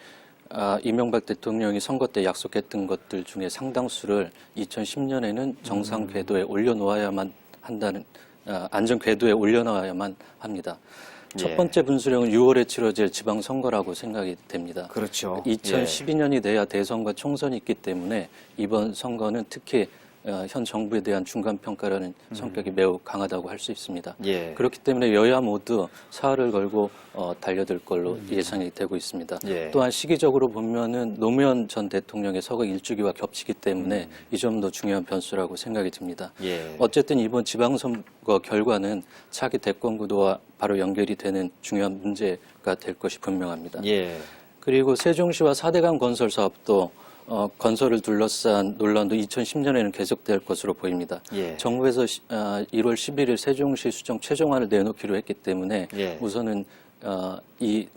이명박 대통령이 선거 때 약속했던 것들 중에 상당수를 2010년에는 정상 궤도에 올려놓아야만 한다는 안전 궤도에 올려놓아야만 합니다. 첫 예. 번째 분수령은 6월에 치러질 지방선거라고 생각이 됩니다. 그렇죠. 2012년이 돼야 대선과 총선이 있기 때문에 이번 선거는 특히 현 정부에 대한 중간평가라는 성격이 매우 강하다고 할 수 있습니다. 예. 그렇기 때문에 여야 모두 사활을 걸고 달려들 걸로 예상이 되고 있습니다. 예. 또한 시기적으로 보면은 노무현 전 대통령의 서거 일주기와 겹치기 때문에 이 점도 중요한 변수라고 생각이 듭니다. 예. 어쨌든 이번 지방선거 결과는 차기 대권 구도와 바로 연결이 되는 중요한 문제가 될 것이 분명합니다. 예. 그리고 세종시와 4대강 건설 사업도 건설을 둘러싼 논란도 2010년에는 계속될 것으로 보입니다. 예. 정부에서 1월 11일 세종시 수정 최종안을 내놓기로 했기 때문에 예. 우선은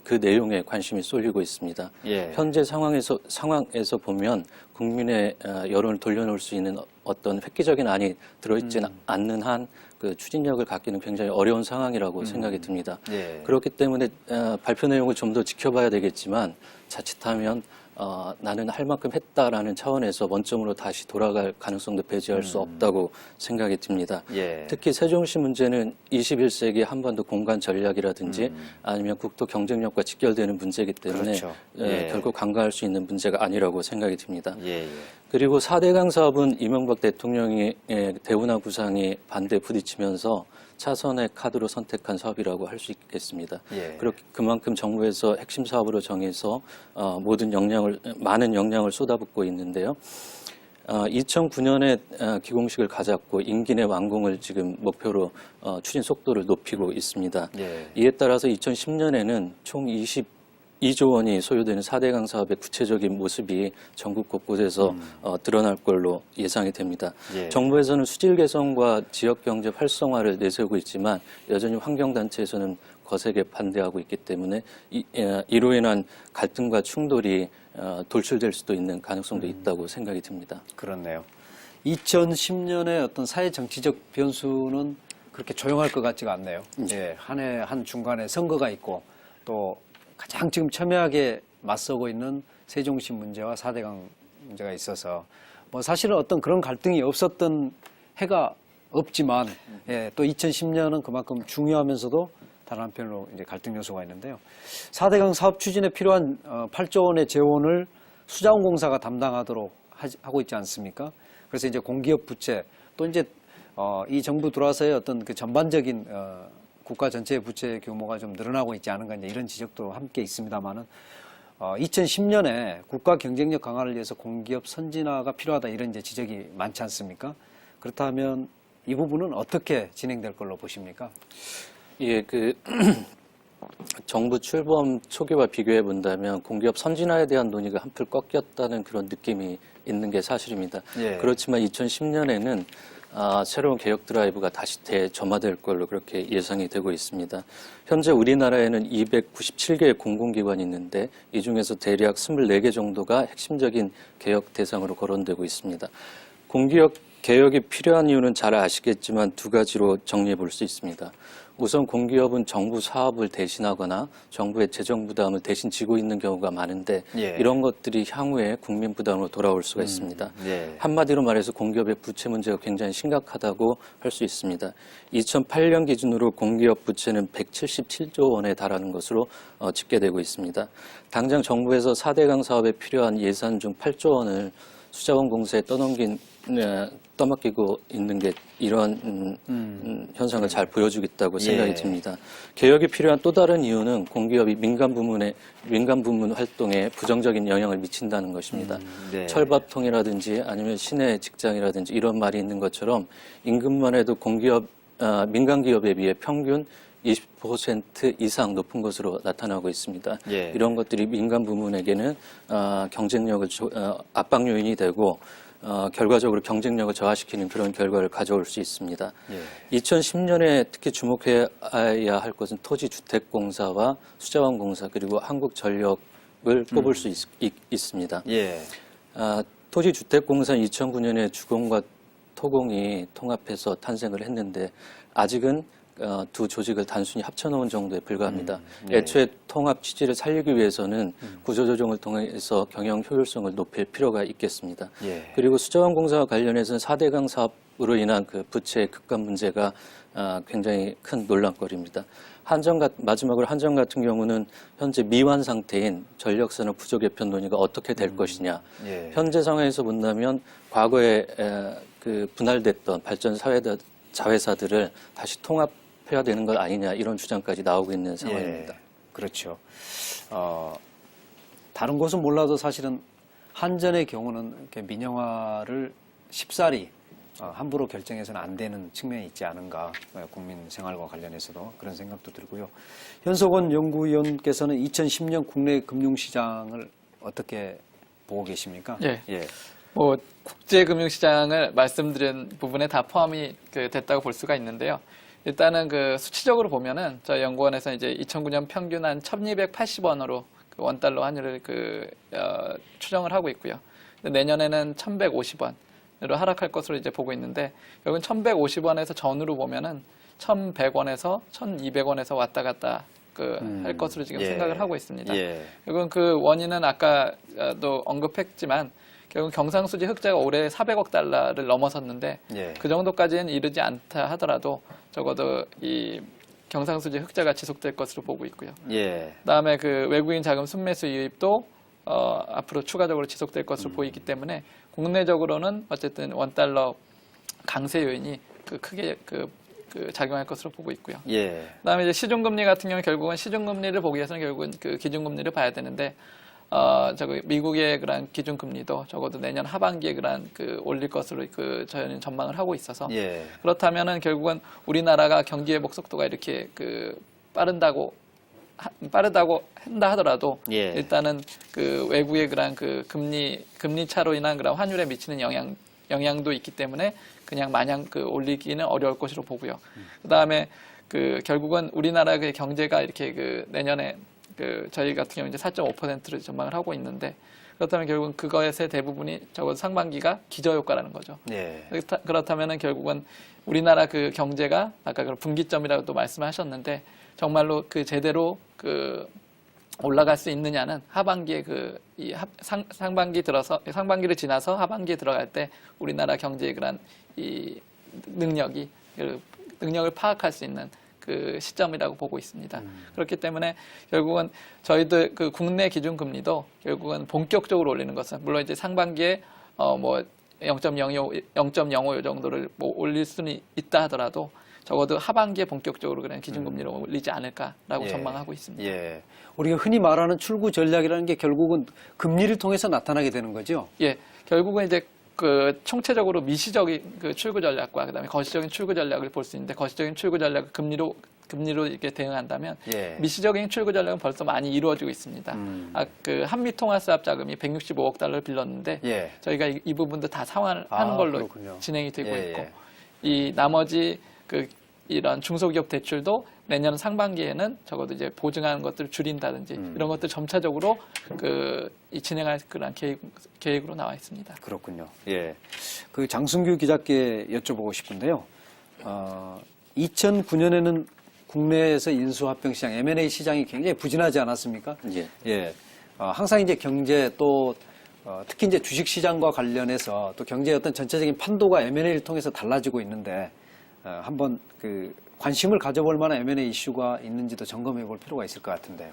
그 내용에 관심이 쏠리고 있습니다. 예. 현재 상황에서 보면 국민의 여론을 돌려놓을 수 있는 어떤 획기적인 안이 들어있지는 않는 한 그 추진력을 갖기는 굉장히 어려운 상황이라고 생각이 듭니다. 예. 그렇기 때문에 발표 내용을 좀 더 지켜봐야 되겠지만 자칫하면 나는 할 만큼 했다라는 차원에서 원점으로 다시 돌아갈 가능성도 배제할 수 없다고 생각이 듭니다. 예. 특히 세종시 문제는 21세기 한반도 공간 전략이라든지 아니면 국토 경쟁력과 직결되는 문제이기 때문에 그렇죠. 예. 결코 간과할 수 있는 문제가 아니라고 생각이 듭니다. 예. 그리고 4대강 사업은 이명박 대통령의 대운하 구상이 반대에 부딪히면서 차선의 카드로 선택한 사업이라고 할 수 있겠습니다. 예. 그만큼 정부에서 핵심 사업으로 정해서 많은 역량을 쏟아붓고 있는데요. 2009년에 기공식을 가졌고 임기 내 완공을 지금 목표로 추진 속도를 높이고 있습니다. 예. 이에 따라서 2010년에는 총 22조 원이 소요되는 4대강 사업의 구체적인 모습이 전국 곳곳에서 드러날 걸로 예상이 됩니다. 예. 정부에서는 수질 개선과 지역 경제 활성화를 내세우고 있지만 여전히 환경단체에서는 거세게 반대하고 있기 때문에 이로 인한 갈등과 충돌이 돌출될 수도 있는 가능성도 있다고 생각이 듭니다. 그렇네요. 2010년의 어떤 사회 정치적 변수는 그렇게 조용할 것 같지가 않네요. 예, 한 해 한 중간에 선거가 있고 또 가장 지금 첨예하게 맞서고 있는 세종시 문제와 4대강 문제가 있어서 뭐 사실은 어떤 그런 갈등이 없었던 해가 없지만 예, 또 2010년은 그만큼 중요하면서도 다른 한편으로 이제 갈등 요소가 있는데요. 4대강 사업 추진에 필요한 8조 원의 재원을 수자원공사가 담당하도록 하고 있지 않습니까? 그래서 이제 공기업 부채 또 이제 이 정부 들어와서의 어떤 그 전반적인 국가 전체의 부채 규모가 좀 늘어나고 있지 않은가 이제 이런 지적도 함께 있습니다만은 2010년에 국가 경쟁력 강화를 위해서 공기업 선진화가 필요하다 이런 이제 지적이 많지 않습니까? 그렇다면 이 부분은 어떻게 진행될 걸로 보십니까? 예, 정부 출범 초기와 비교해 본다면 공기업 선진화에 대한 논의가 한풀 꺾였다는 그런 느낌이 있는 게 사실입니다. 예. 그렇지만 2010년에는 새로운 개혁 드라이브가 다시 대점화될 걸로 그렇게 예상이 되고 있습니다. 현재 우리나라에는 297개의 공공기관이 있는데 이 중에서 대략 24개 정도가 핵심적인 개혁 대상으로 거론되고 있습니다. 공기업 개혁이 필요한 이유는 잘 아시겠지만 두 가지로 정리해 볼 수 있습니다. 우선 공기업은 정부 사업을 대신하거나 정부의 재정 부담을 대신 지고 있는 경우가 많은데 예. 이런 것들이 향후에 국민 부담으로 돌아올 수가 있습니다. 예. 한마디로 말해서 공기업의 부채 문제가 굉장히 심각하다고 할 수 있습니다. 2008년 기준으로 공기업 부채는 177조 원에 달하는 것으로 집계되고 있습니다. 당장 정부에서 4대강 사업에 필요한 예산 중 8조 원을 수자원공사에 떠맡기고 있는 게 이러한 현상을 잘 보여주겠다고 생각이 예. 듭니다. 개혁이 필요한 또 다른 이유는 공기업이 민간 부문 활동에 부정적인 영향을 미친다는 것입니다. 네. 철밥통이라든지 아니면 시내 직장이라든지 이런 말이 있는 것처럼 임금만 해도 민간 기업에 비해 평균 20% 이상 높은 것으로 나타나고 있습니다. 예. 이런 것들이 민간 부문에게는 경쟁력을 압박 요인이 되고 결과적으로 경쟁력을 저하시키는 그런 결과를 가져올 수 있습니다. 예. 2010년에 특히 주목해야 할 것은 토지주택공사와 수자원공사 그리고 한국전력을 꼽을 수 있습니다. 예. 토지주택공사는 2009년에 주공과 토공이 통합해서 탄생을 했는데 아직은 두 조직을 단순히 합쳐놓은 정도에 불과합니다. 네. 애초에 통합 취지를 살리기 위해서는 구조조정을 통해서 경영 효율성을 높일 필요가 있겠습니다. 예. 그리고 수자원공사와 관련해서는 4대강 사업으로 인한 그 부채의 급감 문제가 굉장히 큰 논란거리입니다. 마지막으로 한전 같은 경우는 현재 미완 상태인 전력산업 구조 개편 논의가 어떻게 될 것이냐. 예. 현재 상황에서 본다면 과거에 분할됐던 발전 자회사들을 다시 통합해야 되는 것 아니냐 이런 주장까지 나오고 있는 상황입니다. 예, 그렇죠. 다른 곳은 몰라도 사실은 한전의 경우는 이렇게 민영화를 쉽사리 함부로 결정해서는 안 되는 측면이 있지 않은가 국민 생활과 관련해서도 그런 생각도 들고요. 현석원 연구위원께서는 2010년 국내 금융시장을 어떻게 보고 계십니까? 예. 예. 국제금융시장을 말씀드린 부분에 다 포함이 됐다고 볼 수가 있는데요. 일단은 수치적으로 보면은 저희 연구원에서 이제 2009년 평균 한 1,280원으로 원달러 환율을 추정을 하고 있고요. 내년에는 1,150원으로 하락할 것으로 이제 보고 있는데 여기는 1,150원에서 전후로 보면은 1,100원에서 1,200원에서 왔다 갔다 할 것으로 지금 예. 생각을 하고 있습니다. 예. 결국은 그 원인은 아까도 언급했지만 결국 경상수지 흑자가 올해 400억 달러를 넘어섰는데 예. 그 정도까지는 이르지 않다 하더라도 적어도 이 경상수지 흑자가 지속될 것으로 보고 있고요. 예. 그다음에 외국인 자금 순매수 유입도 앞으로 추가적으로 지속될 것으로 보이기 때문에 국내적으로는 어쨌든 원달러 강세 요인이 크게 작용할 것으로 보고 있고요. 예. 그다음에 이제 시중금리 같은 경우는 결국은 시중금리를 보기 위해서는 결국은 기준금리를 봐야 되는데 미국의 그런 기준금리도 적어도 내년 하반기에 올릴 것으로 저희는 전망을 하고 있어서 예. 그렇다면은 결국은 우리나라가 경기 회복 속도가 이렇게 빠르다고 한다 하더라도 예. 일단은 외국의 그런 금리 차로 인한 그런 환율에 미치는 영향도 있기 때문에 그냥 마냥 올리기는 어려울 것으로 보고요. 그다음에 결국은 우리나라의 경제가 이렇게 내년에 저희 같은 경우 이제 4.5%를 전망을 하고 있는데 그렇다면 결국은 그것의 대부분이 적어도 상반기가 기저효과라는 거죠. 예. 그렇다면은 결국은 우리나라 경제가 아까 분기점이라고도 말씀하셨는데 정말로 제대로 올라갈 수 있느냐는 하반기에 상반기를 지나서 하반기에 들어갈 때 우리나라 경제의 그런 이 능력을 파악할 수 있는 그 시점이라고 보고 있습니다. 그렇기 때문에 결국은 저희들 그 국내 기준금리도 결국은 본격적으로 올리는 것은 물론 이제 상반기에 뭐 0.05 정도를 뭐 올릴 수는 있다 하더라도 적어도 하반기에 본격적으로 그냥 기준금리를 올리지 않을까라고 예. 전망하고 있습니다. 예. 우리가 흔히 말하는 출구 전략이라는 게 결국은 금리를 통해서 나타나게 되는 거죠. 예, 결국은 이제 그 총체적으로 미시적인 그 출구 전략과 그다음에 거시적인 출구 전략을 볼 수 있는데 거시적인 출구 전략을 금리로 이렇게 대응한다면 예. 미시적인 출구 전략은 벌써 많이 이루어지고 있습니다. 그 한미 통화 수합 자금이 165억 달러를 빌렸는데 예. 저희가 이 부분도 다 상환을 하는 걸로 그렇군요. 진행이 되고 예, 있고 예. 이 나머지 이런 중소기업 대출도 내년 상반기에는 적어도 이제 보증하는 것들을 줄인다든지 이런 것들 점차적으로 진행할 그런 계획으로 나와 있습니다. 그렇군요. 예. 그 장승규 기자께 여쭤보고 싶은데요. 2009년에는 국내에서 인수합병 시장, M&A 시장이 굉장히 부진하지 않았습니까? 예. 예. 항상 이제 경제 또 특히 이제 주식 시장과 관련해서 또 경제의 어떤 전체적인 판도가 M&A를 통해서 달라지고 있는데 한번 그 관심을 가져볼 만한 M&A 이슈가 있는지도 점검해 볼 필요가 있을 것 같은데요.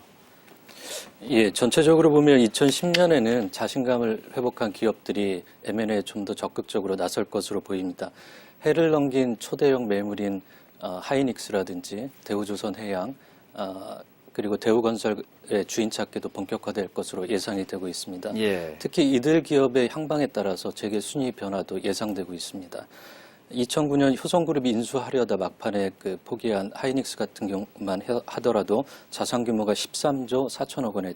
예, 전체적으로 보면 2010년에는 자신감을 회복한 기업들이 M&A에 좀 더 적극적으로 나설 것으로 보입니다. 해를 넘긴 초대형 매물인 하이닉스라든지 대우조선해양, 그리고 대우건설의 주인 찾기도 본격화될 것으로 예상이 되고 있습니다. 예. 특히 이들 기업의 향방에 따라서 재계 순위 변화도 예상되고 있습니다. 2009년 효성그룹이 인수하려다 막판에 포기한 하이닉스 같은 경우만 하더라도 자산 규모가 13조 4천억 원에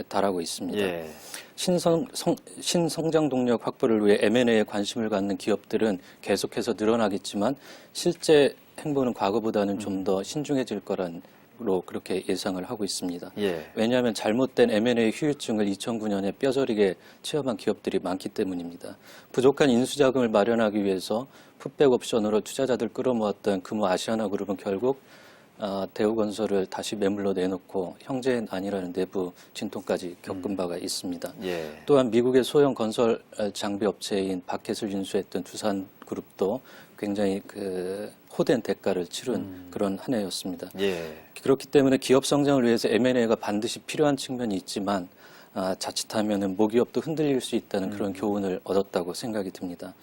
달하고 있습니다. 예. 신성장 동력 확보를 위해 M&A에 관심을 갖는 기업들은 계속해서 늘어나겠지만 실제 행보는 과거보다는 좀 더 신중해질 거로 그렇게 예상을 하고 있습니다. 예. 왜냐하면 잘못된 M&A 후유증을 2009년에 뼈저리게 체험한 기업들이 많기 때문입니다. 부족한 인수자금을 마련하기 위해서 풋백 옵션으로 투자자들 끌어모았던 금호 아시아나그룹은 결국 대우건설을 다시 매물로 내놓고 형제는 아니라는 내부 진통까지 겪은 바가 있습니다. 예. 또한 미국의 소형 건설 장비 업체인 바켓을 인수했던 두산그룹도 굉장히 호된 대가를 치른 그런 한 해였습니다. 예. 그렇기 때문에 기업 성장을 위해서 M&A가 반드시 필요한 측면이 있지만 자칫하면 모기업도 흔들릴 수 있다는 그런 교훈을 얻었다고 생각이 듭니다.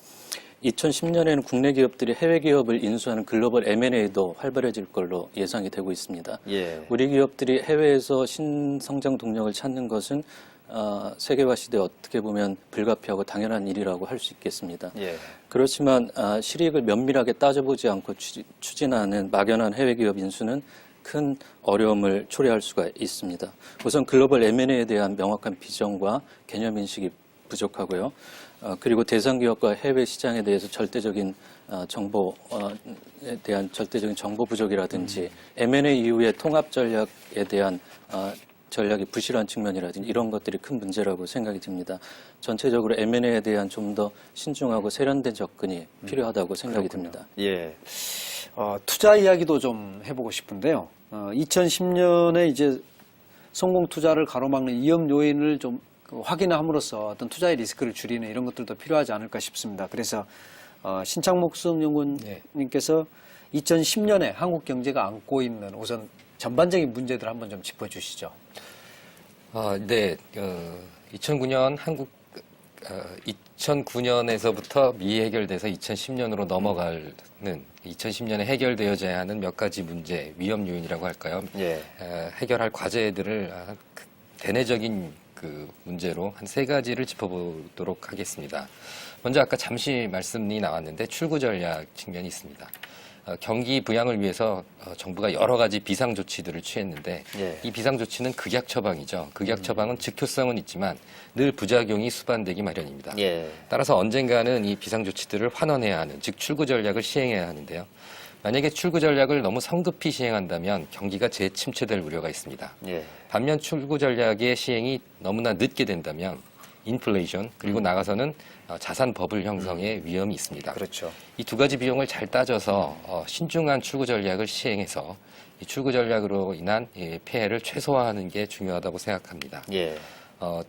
2010년에는 국내 기업들이 해외 기업을 인수하는 글로벌 M&A도 활발해질 걸로 예상이 되고 있습니다. 예. 우리 기업들이 해외에서 신성장 동력을 찾는 것은 세계화 시대에 어떻게 보면 불가피하고 당연한 일이라고 할 수 있겠습니다. 예. 그렇지만 실익을 면밀하게 따져보지 않고 추진하는 막연한 해외 기업 인수는 큰 어려움을 초래할 수가 있습니다. 우선 글로벌 M&A에 대한 명확한 비전과 개념 인식이 부족하고요. 그리고 대상 기업과 해외 시장에 대해서 절대적인 정보에 대한 절대적인 정보 부족이라든지 M&A 이후의 통합 전략에 대한 전략이 부실한 측면이라든지 이런 것들이 큰 문제라고 생각이 듭니다. 전체적으로 M&A에 대한 좀 더 신중하고 세련된 접근이 필요하다고 생각이 듭니다. 예. 투자 이야기도 좀 해보고 싶은데요. 2010년에 이제 성공 투자를 가로막는 위험 요인을 좀 확인함으로써 어떤 투자의 리스크를 줄이는 이런 것들도 필요하지 않을까 싶습니다. 그래서 신창목 연구원님께서 2010년에 한국 경제가 안고 있는 우선 전반적인 문제들 한번 좀 짚어주시죠. 네, 2009년 2009년에서부터 미해결돼서 2010년으로 넘어가는 2010년에 해결되어져야 하는 몇 가지 문제, 위험 요인이라고 할까요? 예. 해결할 과제들을 대내적인 문제로 한 3가지를 짚어보도록 하겠습니다. 먼저 아까 잠시 말씀이 나왔는데 출구 전략 측면이 있습니다. 경기 부양을 위해서 정부가 여러 가지 비상 조치들을 취했는데 예. 이 비상 조치는 극약 처방이죠. 극약 처방은 즉효성은 있지만 늘 부작용이 수반되기 마련입니다. 예. 따라서 언젠가는 이 비상 조치들을 환원해야 하는, 즉 출구 전략을 시행해야 하는데요. 만약에 출구 전략을 너무 성급히 시행한다면 경기가 재침체될 우려가 있습니다. 예. 반면 출구 전략의 시행이 너무나 늦게 된다면 인플레이션 그리고 나가서는 자산 버블 형성의 위험이 있습니다. 그렇죠. 이 2가지 비용을 잘 따져서 신중한 출구 전략을 시행해서 이 출구 전략으로 인한 폐해를 최소화하는 게 중요하다고 생각합니다. 예.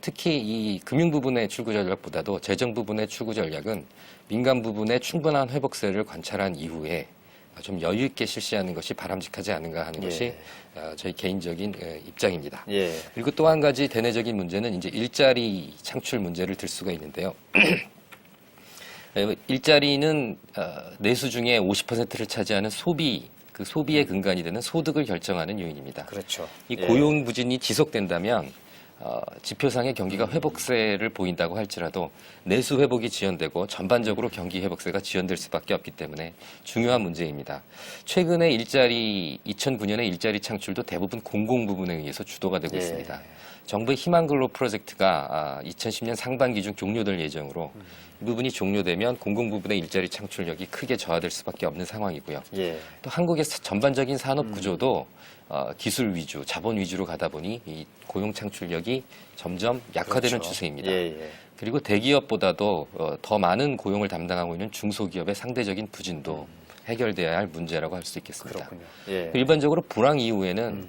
특히 이 금융 부분의 출구 전략보다도 재정 부분의 출구 전략은 민간 부분의 충분한 회복세를 관찰한 이후에 좀 여유 있게 실시하는 것이 바람직하지 않은가 하는 것이 저희 개인적인 입장입니다. 예. 그리고 또 한 가지 대내적인 문제는 이제 일자리 창출 문제를 들 수가 있는데요. 일자리는 내수 중에 50%를 차지하는 소비, 그 소비의 근간이 되는 소득을 결정하는 요인입니다. 그렇죠. 이 예. 고용 부진이 지속된다면 지표상의 경기가 회복세를 보인다고 할지라도 내수 회복이 지연되고 전반적으로 경기 회복세가 지연될 수밖에 없기 때문에 중요한 문제입니다. 최근에 2009년의 일자리 창출도 대부분 공공 부분에 의해서 주도가 되고 예. 있습니다. 정부의 희망근로 프로젝트가 2010년 상반기 중 종료될 예정으로 이 부분이 종료되면 공공 부분의 일자리 창출력이 크게 저하될 수밖에 없는 상황이고요. 예. 또 한국의 전반적인 산업 구조도 기술 위주, 자본 위주로 가다 보니 이 고용 창출력이 점점 약화되는 그렇죠. 추세입니다. 예, 예. 그리고 대기업보다도 더 많은 고용을 담당하고 있는 중소기업의 상대적인 부진도 해결돼야 할 문제라고 할 수 있겠습니다. 그렇군요. 예. 일반적으로 불황 이후에는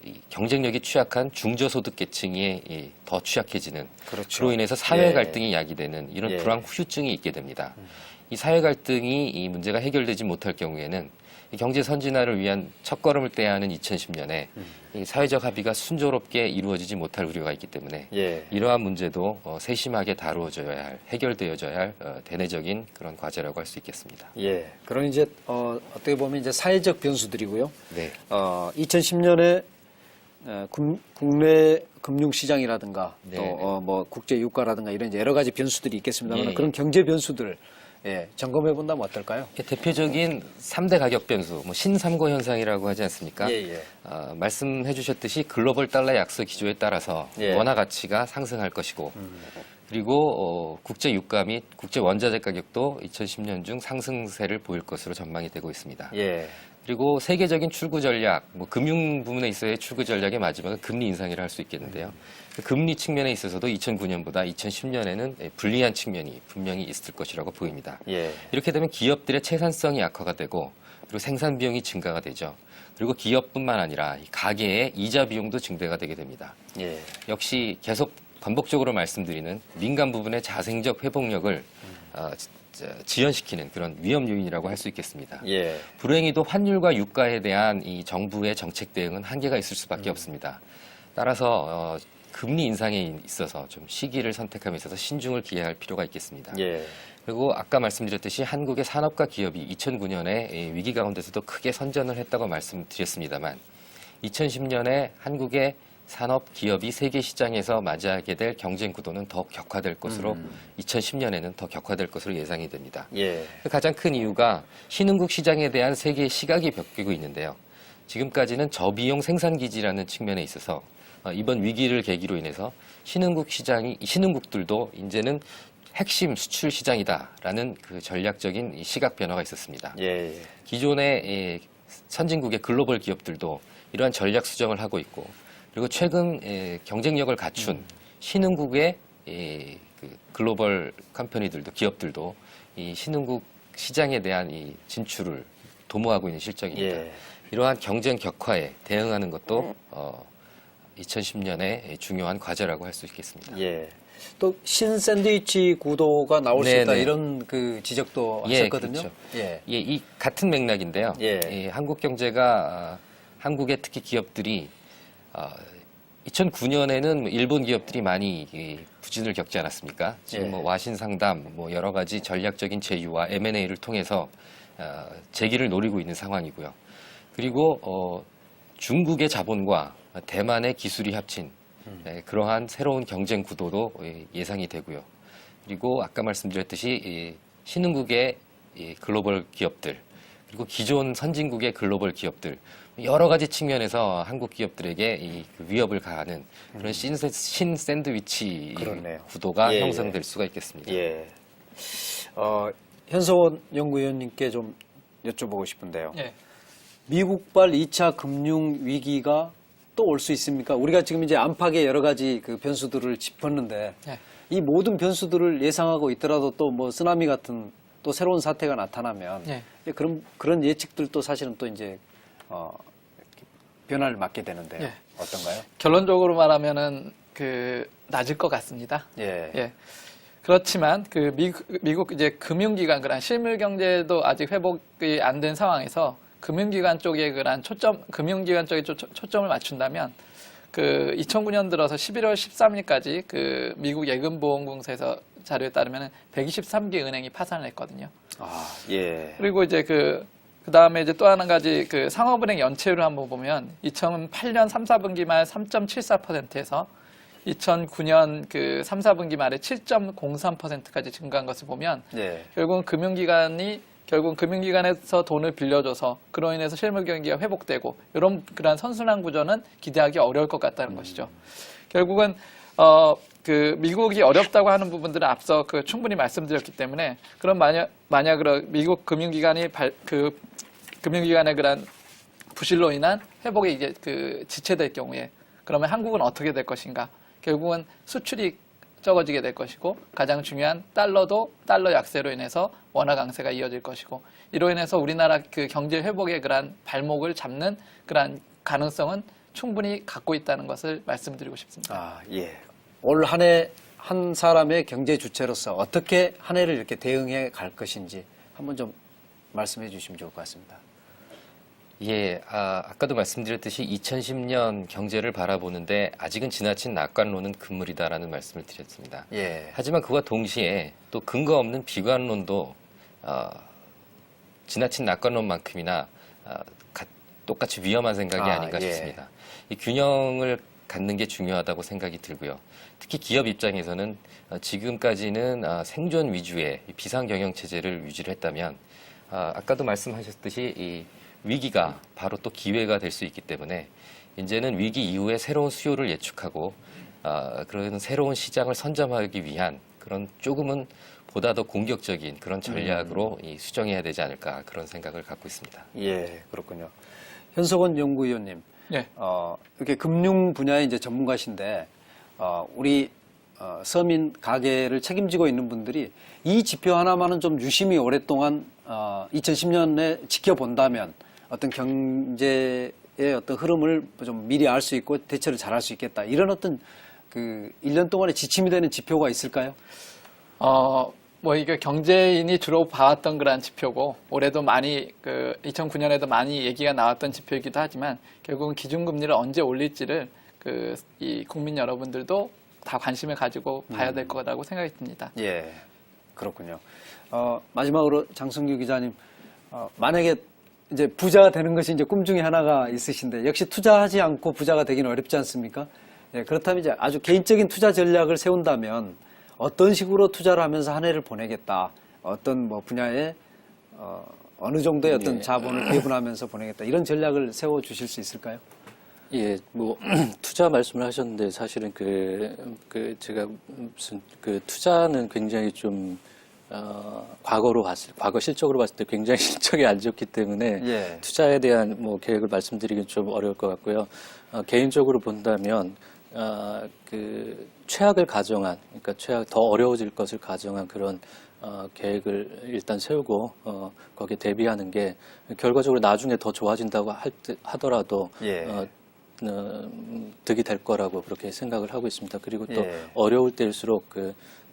이 경쟁력이 취약한 중저소득 계층이 더 취약해지는 그렇죠. 그로 인해서 사회 예. 갈등이 야기되는 이런 예. 불황 후유증이 있게 됩니다. 이 사회 갈등이 이 문제가 해결되지 못할 경우에는 이 경제 선진화를 위한 첫걸음을 떼야 하는 2010년에 이 사회적 합의가 순조롭게 이루어지지 못할 우려가 있기 때문에 예. 이러한 문제도 세심하게 다루어져야 할, 해결되어져야 할 대내적인 그런 과제라고 할 수 있겠습니다. 예. 그런 이제 어떻게 보면 이제 사회적 변수들이고요. 네. 2010년에 국내 금융시장이라든가 네, 또 네. 뭐 국제 유가라든가 이런 이제 여러 가지 변수들이 있겠습니다만 예, 예. 그런 경제 변수들 점검해 본다면 어떨까요? 대표적인 3대 가격 변수, 뭐 신삼고 현상이라고 하지 않습니까? 예. 말씀해 주셨듯이 글로벌 달러 약세 기조에 따라서 예. 원화 가치가 상승할 것이고 그리고 국제 유가 및 국제 원자재 가격도 2010년 중 상승세를 보일 것으로 전망이 되고 있습니다. 예. 그리고 세계적인 출구 전략, 뭐 금융 부분에 있어서의 출구 전략의 마지막은 금리 인상이라 할 수 있겠는데요. 금리 측면에 있어서도 2009년보다 2010년에는 불리한 측면이 분명히 있을 것이라고 보입니다. 예. 이렇게 되면 기업들의 채산성이 약화가 되고 그리고 생산 비용이 증가가 되죠. 그리고 기업뿐만 아니라 가계의 이자 비용도 증대가 되게 됩니다. 예. 역시 계속 반복적으로 말씀드리는 민간 부분의 자생적 회복력을 지연시키는 그런 위험 요인이라고 할 수 있겠습니다. 예. 불행히도 환율과 유가에 대한 이 정부의 정책 대응은 한계가 있을 수밖에 없습니다. 따라서 금리 인상에 있어서 좀 시기를 선택함에 있어서 신중을 기해야 할 필요가 있겠습니다. 예. 그리고 아까 말씀드렸듯이 한국의 산업과 기업이 2009년에 위기 가운데서도 크게 선전을 했다고 말씀드렸습니다만 2010년에 한국의 산업, 기업이 세계 시장에서 맞이하게 될 경쟁 구도는 더 격화될 것으로 2010년에는 더 격화될 것으로 예상이 됩니다. 예. 가장 큰 이유가 신흥국 시장에 대한 세계의 시각이 바뀌고 있는데요. 지금까지는 저비용 생산기지라는 측면에 있어서 이번 위기를 계기로 인해서 신흥국들도 이제는 핵심 수출 시장이다라는 그 전략적인 시각 변화가 있었습니다. 예. 기존의 선진국의 글로벌 기업들도 이러한 전략 수정을 하고 있고 그리고 최근 경쟁력을 갖춘 신흥국의 그 글로벌 컴퍼니들도 기업들도 이 신흥국 시장에 대한 이 진출을 도모하고 있는 실정입니다. 예. 이러한 경쟁 격화에 대응하는 것도 2010년에 중요한 과제라고 할 수 있겠습니다. 예. 또 신샌드위치 구도가 나올 수 있다 네네. 이런 그 지적도 예, 하셨거든요. 그렇죠. 예. 이 같은 맥락인데요. 예. 한국 경제가 한국의 특히 기업들이 2009년에는 일본 기업들이 많이 부진을 겪지 않았습니까? 지금 예. 뭐 와신 상담, 뭐 여러 가지 전략적인 제휴와 M&A를 통해서 재기를 노리고 있는 상황이고요. 그리고 중국의 자본과 대만의 기술이 합친 그러한 새로운 경쟁 구도도 예상이 되고요. 그리고 아까 말씀드렸듯이 신흥국의 글로벌 기업들 그리고 기존 선진국의 글로벌 기업들 여러 가지 측면에서 한국 기업들에게 그 위협을 가하는 그런 신샌드위치 그렇네요. 구도가 예, 형성될 수가 있겠습니다. 예. 현서원 연구위원님께 좀 여쭤보고 싶은데요. 예. 미국발 2차 금융 위기가 또 올 수 있습니까? 우리가 지금 이제 안팎의 여러 가지 그 변수들을 짚었는데 예. 이 모든 변수들을 예상하고 있더라도 또 뭐 쓰나미 같은 또 새로운 사태가 나타나면 예. 그런 예측들도 사실은 또 이제 변화를 맞게 되는데요. 예. 어떤가요? 결론적으로 말하면은 낮을 것 같습니다. 예. 예. 그렇지만 미국 이제 금융기관 그런 실물 경제도 아직 회복이 안 된 상황에서 금융기관 쪽에 금융기관 쪽에 초점을 맞춘다면 2009년 들어서 11월 13일까지 미국 예금보험공사에서 자료에 따르면 123개 은행이 파산을 했거든요. 아, 예. 그리고 이제 그 다음에 이제 또 한 가지 상업은행 연체율을 한번 보면 2008년 3, 4분기 말 3.74%에서 2009년 3, 4분기 말에 7.03%까지 증가한 것을 보면 예. 결국은 금융기관에서 돈을 빌려줘서 그로 인해서 실물 경기가 회복되고 이런 그러한 선순환 구조는 기대하기 어려울 것 같다는 것이죠. 결국은 미국이 어렵다고 하는 부분들은 앞서 충분히 말씀드렸기 때문에 그럼 만약 미국 금융기관의 그런 부실로 인한 회복이 이제 지체될 경우에 그러면 한국은 어떻게 될 것인가? 결국은 수출이 적어지게 될 것이고 가장 중요한 달러 약세로 인해서 원화 강세가 이어질 것이고 이로 인해서 우리나라 경제 회복의 그러한 발목을 잡는 그러한 가능성은 충분히 갖고 있다는 것을 말씀드리고 싶습니다. 아, 예. 올 한 해 한 사람의 경제 주체로서 어떻게 한 해를 이렇게 대응해 갈 것인지 한번 좀 말씀해 주시면 좋을 것 같습니다. 예, 아까도 말씀드렸듯이 2010년 경제를 바라보는데 아직은 지나친 낙관론은 금물이다라는 말씀을 드렸습니다. 예. 하지만 그와 동시에 또 근거 없는 비관론도 지나친 낙관론만큼이나 똑같이 위험한 생각이 아닌가 예. 싶습니다. 이 균형을 갖는 게 중요하다고 생각이 들고요. 특히 기업 입장에서는 지금까지는 생존 위주의 비상경영 체제를 유지를 했다면 아까도 말씀하셨듯이 이 위기가 바로 또 기회가 될 수 있기 때문에 이제는 위기 이후에 새로운 수요를 예측하고 그런 새로운 시장을 선점하기 위한 그런 조금은 보다 더 공격적인 그런 전략으로 수정해야 되지 않을까 그런 생각을 갖고 있습니다. 예, 그렇군요. 현석원 연구위원님, 예. 이렇게 금융 분야의 이제 전문가신데 우리 서민 가계를 책임지고 있는 분들이 이 지표 하나만은 좀 유심히 오랫동안 2010년에 지켜본다면 어떤 경제의 어떤 흐름을 좀 미리 알 수 있고 대처를 잘할 수 있겠다. 이런 어떤 1년 동안의 지침이 되는 지표가 있을까요? 이게 경제인이 주로 봐왔던 그런 지표고 올해도 많이 2009년에도 많이 얘기가 나왔던 지표이기도 하지만 결국은 기준금리를 언제 올릴지를 이 국민 여러분들도 다 관심을 가지고 봐야 될 거라고 생각이 듭니다. 예, 그렇군요. 마지막으로 장성규 기자님, 만약에 이제 부자가 되는 것이 이제 꿈 중에 하나가 있으신데 역시 투자하지 않고 부자가 되기는 어렵지 않습니까? 예, 그렇다면 이제 아주 개인적인 투자 전략을 세운다면 어떤 식으로 투자를 하면서 한 해를 보내겠다. 어떤 분야에 어느 정도의 어떤 자본을 배분하면서 보내겠다. 이런 전략을 세워 주실 수 있을까요? 예, 투자 말씀을 하셨는데 사실은 제가 무슨 투자는 굉장히 좀 과거 실적으로 봤을 때 굉장히 실적이 안 좋기 때문에 예. 투자에 대한 계획을 말씀드리긴 좀 어려울 것 같고요. 개인적으로 본다면 최악을 가정한, 그러니까 더 어려워질 것을 가정한 그런 계획을 일단 세우고 거기에 대비하는 게 결과적으로 나중에 더 좋아진다고 하더라도 예. 득이 될 거라고 그렇게 생각을 하고 있습니다. 그리고 또 예. 어려울 때일수록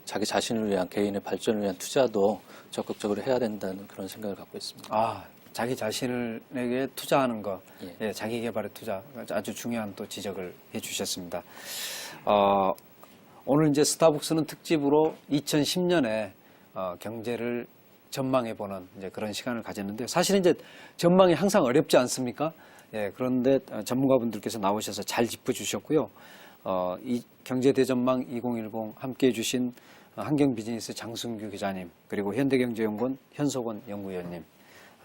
자기 자신을 위한 개인의 발전을 위한 투자도 적극적으로 해야 된다는 그런 생각을 갖고 있습니다. 자기 자신에게 투자하는 것, 예. 예, 자기 개발의 투자 아주 중요한 또 지적을 해주셨습니다. 오늘 이제 스타벅스는 특집으로 2010년에 경제를 전망해보는 이제 그런 시간을 가졌는데 사실은 이제 전망이 항상 어렵지 않습니까? 예, 그런데 전문가분들께서 나오셔서 잘 짚어주셨고요. 이 경제대전망 2010 함께해 주신 한경비즈니스 장승규 기자님, 그리고 현대경제연구원 현석원 연구위원님,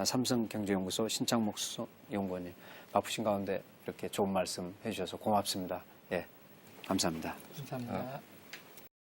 삼성경제연구소 신창목 연구원님, 바쁘신 가운데 이렇게 좋은 말씀 해주셔서 고맙습니다. 예, 감사합니다. 감사합니다.